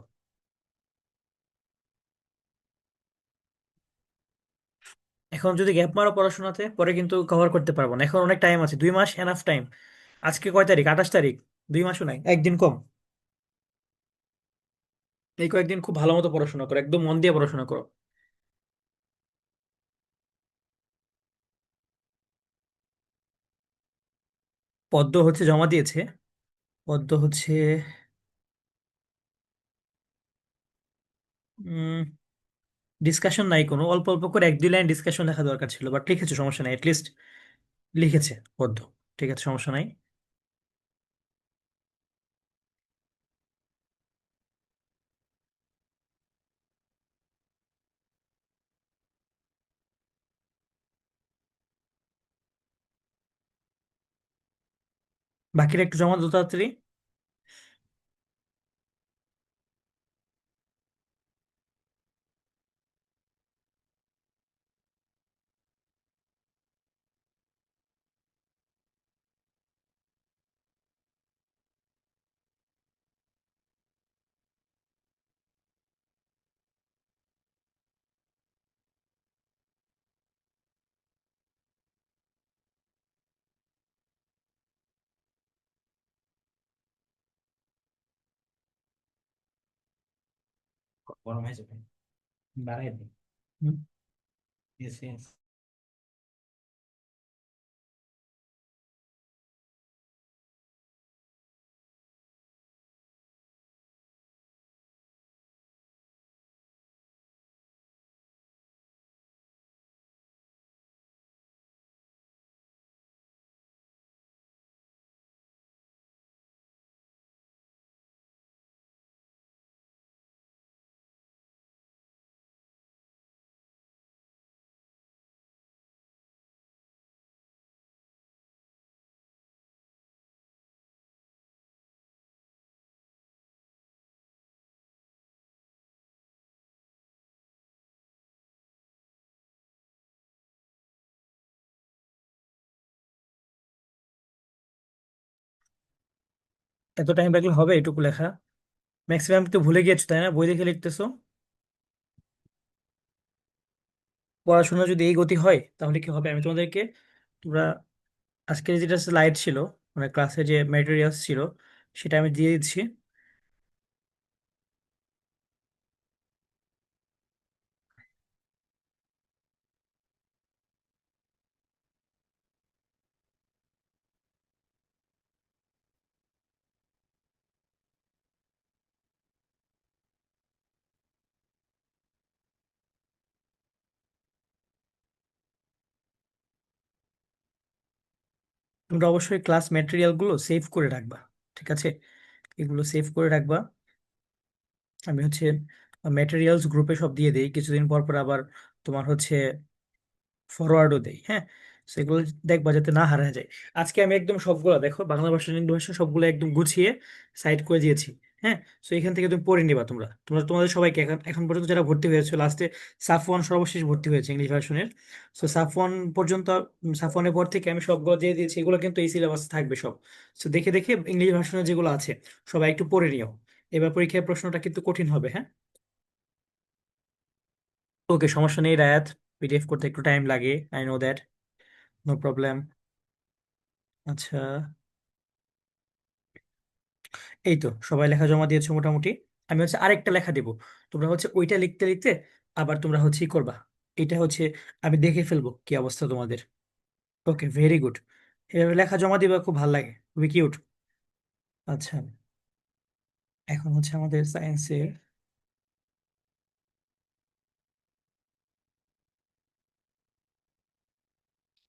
এখন যদি গ্যাপ মারো পড়াশোনাতে, পরে কিন্তু কভার করতে পারবো না। এখন অনেক টাইম আছে, 2 মাস এনাফ টাইম। আজকে কয় তারিখ? 28 তারিখ। 2 মাসও নাই, একদিন কম। এই কয়েকদিন খুব ভালো মতো পড়াশোনা করো, একদম মন দিয়ে পড়াশোনা করো। পদ্ম হচ্ছে জমা দিয়েছে। পদ্ম হচ্ছে ডিসকাশন নাই কোনো, অল্প অল্প করে 1-2 লাইন ডিসকাশন লেখা দরকার ছিল, বাট লিখেছে, সমস্যা নাই, লিস্ট লিখেছে পদ্ম। ঠিক আছে, সমস্যা নাই। বাকিরা একটু জমা দাও তাড়াতাড়ি। গরম হয়ে যাবে, বাড়াই দিই। হুম, yes, yes. এত টাইম লাগলে হবে এটুকু লেখা? ম্যাক্সিমাম তো ভুলে গিয়েছো তাই না, বই দেখে লিখতেছো। পড়াশোনা যদি এই গতি হয় তাহলে কি হবে? আমি তোমাদেরকে, তোমরা আজকে যেটা স্লাইড ছিল, মানে ক্লাসে যে ম্যাটেরিয়ালস ছিল, সেটা আমি দিয়ে দিচ্ছি। তোমরা অবশ্যই ক্লাস ম্যাটেরিয়াল গুলো সেভ করে রাখবা, ঠিক আছে? এগুলো সেভ করে রাখবা। আমি হচ্ছে ম্যাটেরিয়ালস গ্রুপে সব দিয়ে দিই, কিছুদিন পর পর আবার তোমার হচ্ছে ফরওয়ার্ডও দেই, হ্যাঁ। সেগুলো দেখবা যাতে না হারায় যায়। আজকে আমি একদম সবগুলো, দেখো, বাংলা ভাষা হিন্দি ভাষা সবগুলো একদম গুছিয়ে সাইড করে দিয়েছি, হ্যাঁ। সো এখান থেকে তুমি পড়ে নিবা। তোমরা তোমরা তোমাদের সবাইকে এখন এখন পর্যন্ত যারা ভর্তি হয়েছে, লাস্টে সাফওয়ান সর্বশেষ ভর্তি হয়েছে ইংলিশ ভার্সনের। সো সাফওয়ান পর্যন্ত, সাফওয়ানের পর থেকে আমি সবগুলো দিয়ে দিয়েছি। এগুলো কিন্তু এই সিলেবাসে থাকবে সব। সো দেখে দেখে ইংলিশ ভার্সনের যেগুলো আছে সবাই একটু পড়ে নিও। এবার পরীক্ষায় প্রশ্নটা কিন্তু কঠিন হবে, হ্যাঁ। ওকে, সমস্যা নেই রায়াত, পিডিএফ করতে একটু টাইম লাগে, I know that, no problem. আচ্ছা, এই তো সবাই লেখা জমা দিয়েছো মোটামুটি। আমি হচ্ছে আরেকটা লেখা দেবো, তোমরা হচ্ছে ওইটা লিখতে লিখতে আবার তোমরা হচ্ছে ই করবা। এটা হচ্ছে আমি দেখে ফেলবো কি অবস্থা তোমাদের। ওকে, ভেরি গুড। এভাবে লেখা জমা দিবা, খুব ভালো লাগে, খুবই কিউট। আচ্ছা, এখন হচ্ছে আমাদের সায়েন্সের,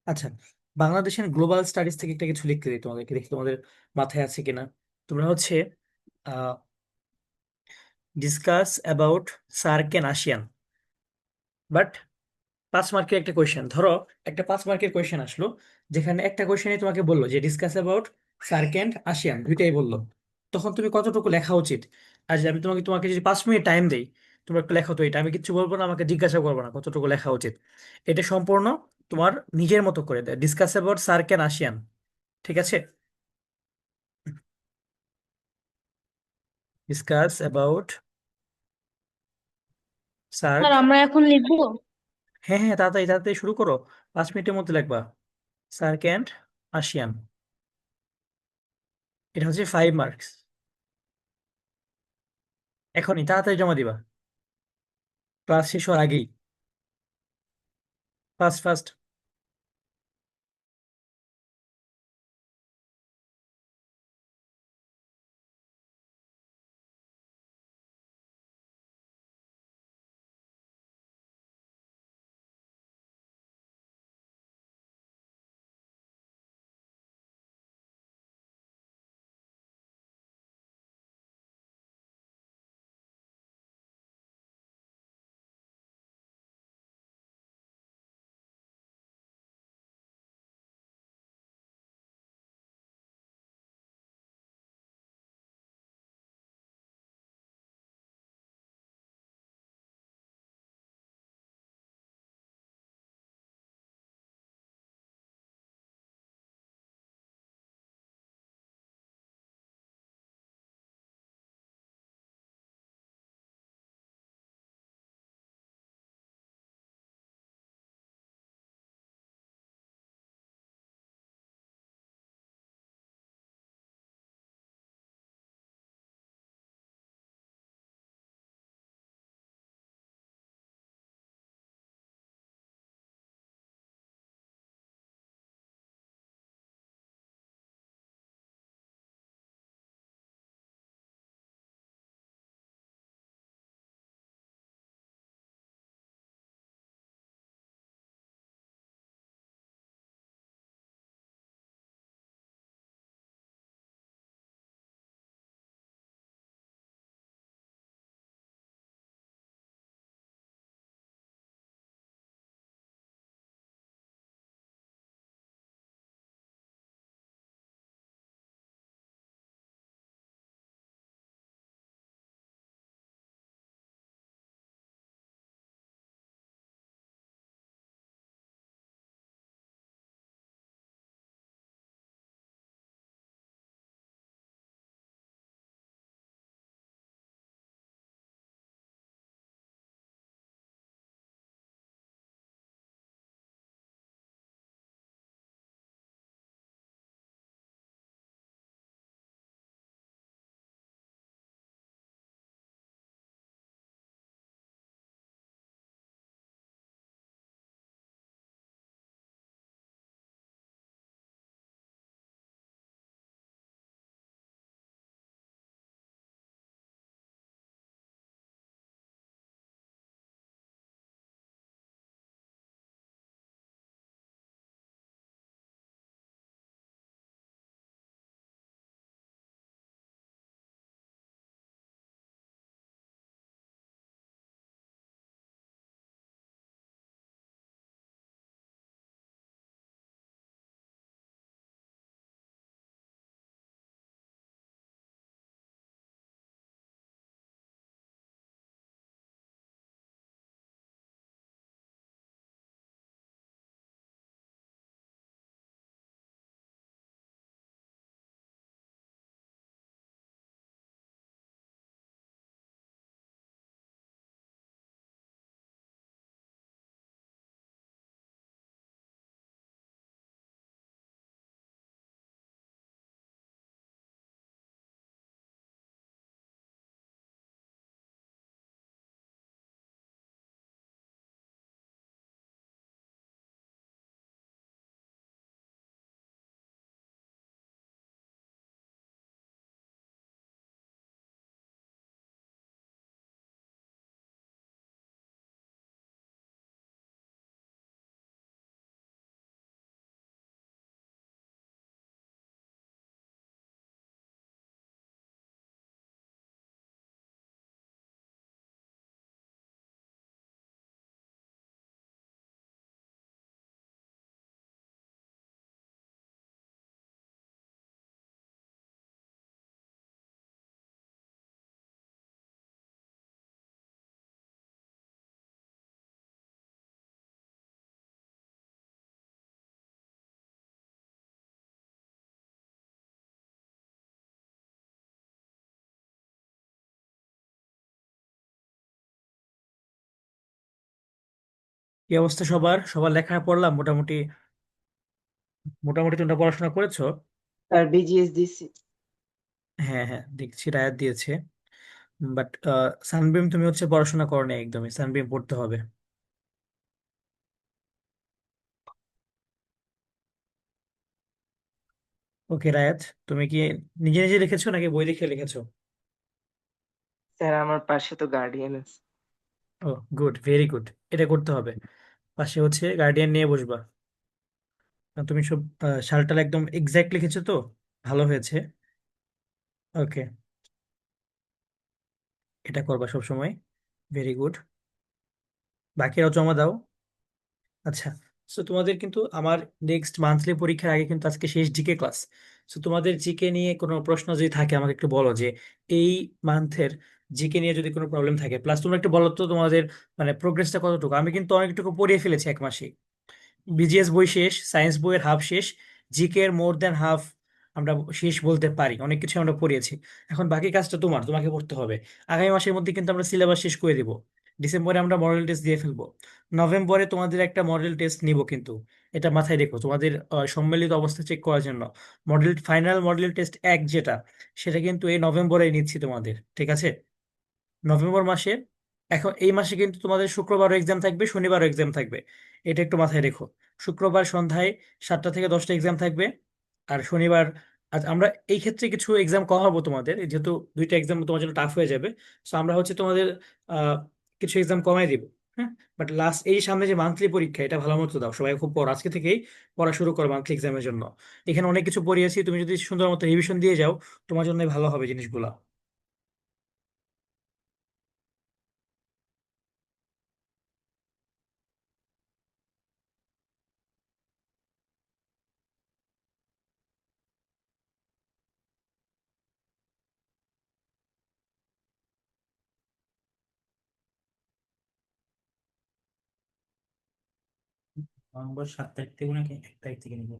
আচ্ছা, বাংলাদেশের গ্লোবাল স্টাডিজ থেকে একটা কিছু লিখতে দিই তোমাদেরকে, দেখি তোমাদের মাথায় আছে কিনা। তোমরা হচ্ছে discuss about SAARC and ASEAN, but 5 মার্কের একটা কোয়েশ্চেন, ধরো একটা 5 মার্কের কোয়েশ্চেন আসলো, যেখানে একটা কোয়েশ্চেনে তোমাকে বললো যে ডিসকাস অ্যাবাউট সার্কেন্ট আসিয়ান দুইটাই বললো, তখন তুমি কতটুকু লেখা উচিত? আর যে আমি তোমাকে যদি 5 মিনিট টাইম দেই, তোমরা একটু লেখো তো, এটা আমি কিচ্ছু বলবো না, আমাকে জিজ্ঞাসা করবো না কতটুকু লেখা উচিত। এটা সম্পূর্ণ তোমার নিজের মতো করে দেয়, ডিসকাস অ্যাবাউট সার্কেন আসিয়ান। ঠিক আছে, ডিসকাস অ্যাবাউট সার্ক। স্যার আমরা এখন লিখবো? হ্যাঁ হ্যাঁ, তাড়াতাড়ি তাড়াতাড়ি শুরু করো, 5 মিনিটের মধ্যে লিখবা। সার্ক অ্যান্ড আসিয়ান, এটা হচ্ছে 5 মার্কস। এখনই তাড়াতাড়ি জমা দিবা, ক্লাস শেষ হওয়ার আগেই, ফার্স্ট ফার্স্ট। কি অবস্থা সবার সবার লেখা পড়লাম মোটামুটি মোটামুটি তোমরা পড়াশোনা করেছো? স্যার বিজিএস দিছি। হ্যাঁ হ্যাঁ, দেখছি রায়াত দিয়েছে। বাট সানবিম তুমি হচ্ছে পড়াশোনা করো না একদমই, সানবিম পড়তে হবে। ওকে রায়াত, তুমি কি নিজে নিজে লিখেছো নাকি বই দেখে লিখেছো? স্যার আমার পাশে তো গার্ডিয়ান আছে। ও গুড, ভেরি গুড, এটা করতে হবে। পাশে হচ্ছে গার্ডিয়ান নিয়ে বসবা। আর তুমি সব সালটাল একদম এক্সাক্ট লিখেছো তো, ভালো হয়েছে। ওকে, এটা করবা সব সময়। Very good. বাকিরাও জমা দাও। আচ্ছা, সো তোমাদের কিন্তু আমার নেক্সট মান্থলি পরীক্ষার আগে কিন্তু আজকে শেষ জিকে ক্লাস। সো তোমাদের জিকে নিয়ে কোনো প্রশ্ন যদি থাকে আমাকে একটু বলো, যে এই মান্থের জিকে নিয়ে যদি কোনো প্রবলেম থাকে, প্লাস তোমরা একটু বলো তো তোমাদের মানে প্রোগ্রেসটা কতটুকু। আমি কিন্তু অনেকটুকু পড়িয়ে ফেলেছি এক মাসে। বিজিএস বই শেষ, সায়েন্স বইয়ের হাফ শেষ, জিকে এর মোর দ্যান হাফ আমরা শেষ বলতে পারি, অনেক কিছু আমরা পড়িয়েছি। এখন বাকি কাজটা তোমাকে পড়তে হবে। আগামী মাসের মধ্যে কিন্তু আমরা সিলেবাস শেষ করে দিব। ডিসেম্বরে আমরা মডেল টেস্ট দিয়ে ফেলবো। নভেম্বরে তোমাদের একটা মডেল টেস্ট নিব কিন্তু, এটা মাথায় রেখো তোমাদের সম্মিলিত অবস্থা চেক করার জন্য। ফাইনাল মডেল টেস্ট এক যেটা, সেটা কিন্তু এই নভেম্বরে নিচ্ছি তোমাদের, ঠিক আছে? নভেম্বর মাসে, এখন এই মাসে কিন্তু তোমাদের শুক্রবারও এক্সাম থাকবে, শনিবারও এক্সাম থাকবে, এটা একটু মাথায় রেখো। শুক্রবার সন্ধ্যায় 7টা থেকে 10টা এক্সাম থাকবে, আর শনিবার আজ আমরা এই ক্ষেত্রে কিছু এক্সাম কমাবো তোমাদের, যেহেতু দুইটা এক্সাম তোমার জন্য টাফ হয়ে যাবে। তো আমরা হচ্ছে তোমাদের আহ, কিছু এক্সাম কমাই দিব। হ্যাঁ, বাট লাস্ট এই সামনে যে মান্থলি পরীক্ষা, এটা ভালো মতো দাও সবাই, খুব পড়া আজকে থেকেই পড়া শুরু করো মান্থলি এক্সামের জন্য। এখানে অনেক কিছু পড়িয়েছি, তুমি যদি সুন্দর মতো রিভিশন দিয়ে যাও তোমার জন্য ভালো হবে জিনিসগুলো। নভেম্বর 7 তারিখ থেকে নাকি 1 তারিখ থেকে নিবো?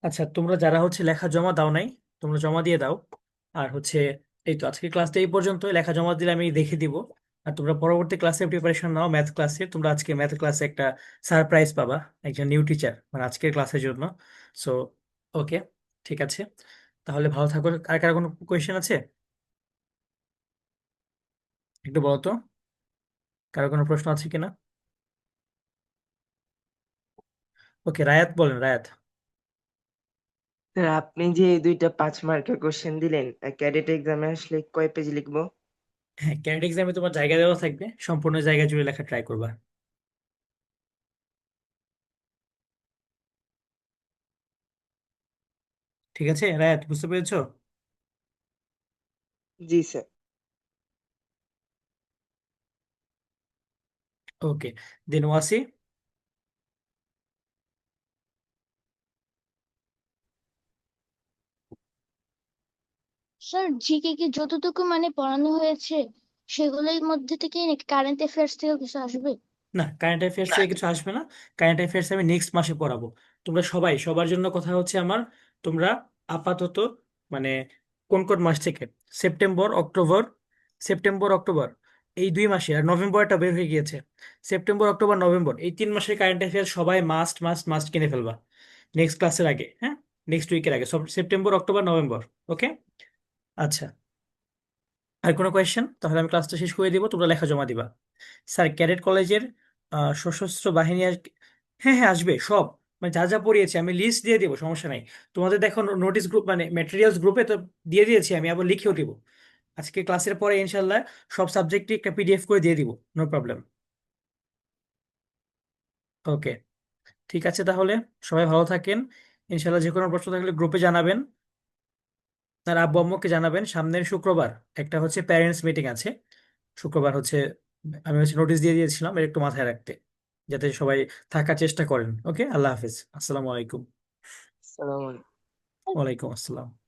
আচ্ছা, তোমরা যারা হচ্ছে লেখা জমা দাও নাই, তোমরা জমা দিয়ে দাও। আর হচ্ছে এই তো আজকে ক্লাসটা এই পর্যন্ত, লেখা জমা দিলে আমি দেখে দিব। আর তোমরা পরবর্তী ক্লাসে প্রিপারেশন নাও, ম্যাথ ক্লাসে। তোমরা আজকে ম্যাথ ক্লাসে একটা সারপ্রাইজ পাবা, একজন নিউ টিচার মানে আজকের ক্লাসের জন্য। সো ওকে, ঠিক আছে, তাহলে ভালো থাকো। আর কার কোনো কোয়েশ্চেন আছে একটু বলো তো, কারো কোনো প্রশ্ন আছে কিনা? ওকে, রায়াত বলেন, রায়াত। স্যার আপনি যে এই দুইটা 5 মার্কের কোশ্চেন দিলেন, ক্যাডেট এক্সামে আসলে কয় পেজ লিখবো? হ্যাঁ, ক্যারেক্টার এক্সামে তোমার জায়গা দেওয়া থাকবে, সম্পূর্ণ জায়গা জুড়ে লেখা ট্রাই করবা। ঠিক আছে রায়াত, বুঝতে পেরেছো? জি স্যার। ওকে, দেন ওয়াসি। স্যার জিকে কি যতটুকু মানে পড়ানো হয়েছে সেগুলোর মধ্যে থেকে নাকি কারেন্ট অ্যাফেয়ার্স থেকে কিছু আসবে? না, কারেন্ট অ্যাফেয়ার্স থেকে কিছু আসবে না। কারেন্ট অ্যাফেয়ার্স আমি নেক্সট মাসে পড়াবো। তোমরা সবাই, সবার জন্য কথা হচ্ছে আমার, তোমরা আপাতত মানে কোন কোন মাস থেকে, সেপ্টেম্বর অক্টোবর, সেপ্টেম্বর অক্টোবর এই 2 মাসে, আর নভেম্বরটা বের হয়ে গিয়েছে, সেপ্টেম্বর অক্টোবর নভেম্বর এই 3 মাসের কারেন্ট অ্যাফেয়ার্স সবাই মাস্ট মাস্ট মাস্ট কিনে ফেলবা নেক্সট ক্লাসের আগে। হ্যাঁ, নেক্সট উইকের আগে, সব সেপ্টেম্বর অক্টোবর নভেম্বর। ওকে, আচ্ছা। আর কোনো কোয়েশ্চেন? তাহলে আমি ক্লাসটা শেষ করে দিব, তোমরা লেখা জমা দিবা। স্যার ক্যাডেট কলেজের সশস্ত্র বাহিনী হ্যাঁ হ্যাঁ আসবে সব, মানে যা যা পড়িয়েছি আমি লিস্ট দিয়ে দিব, সমস্যা নাই। তোমাদের দেখো নোটিশ গ্রুপ মানে ম্যাটেরিয়ালস গ্রুপে তো দিয়ে দিয়েছি, আমি আবার লিখেও দিব। আজকে ক্লাসের পরে ইনশাল্লাহ সব সাবজেক্টই একটা পিডিএফ করে দিয়ে দিব, নো প্রবলেম। ওকে, ঠিক আছে তাহলে, সবাই ভালো থাকেন। ইনশাল্লাহ যে কোনো প্রশ্ন থাকলে গ্রুপে জানাবেন, তার আব্বু আম্মুকে জানাবেন। সামনের শুক্রবার একটা হচ্ছে প্যারেন্টস মিটিং আছে, শুক্রবার হচ্ছে, আমি হচ্ছে নোটিশ দিয়ে দিয়েছিলাম, এর একটু মাথায় রাখতে, যাতে সবাই থাকার চেষ্টা করেন। ওকে, আল্লাহ হাফিজ, আসসালামু আলাইকুম। আসসালামু আলাইকুম। ওয়ালাইকুম আসসালাম।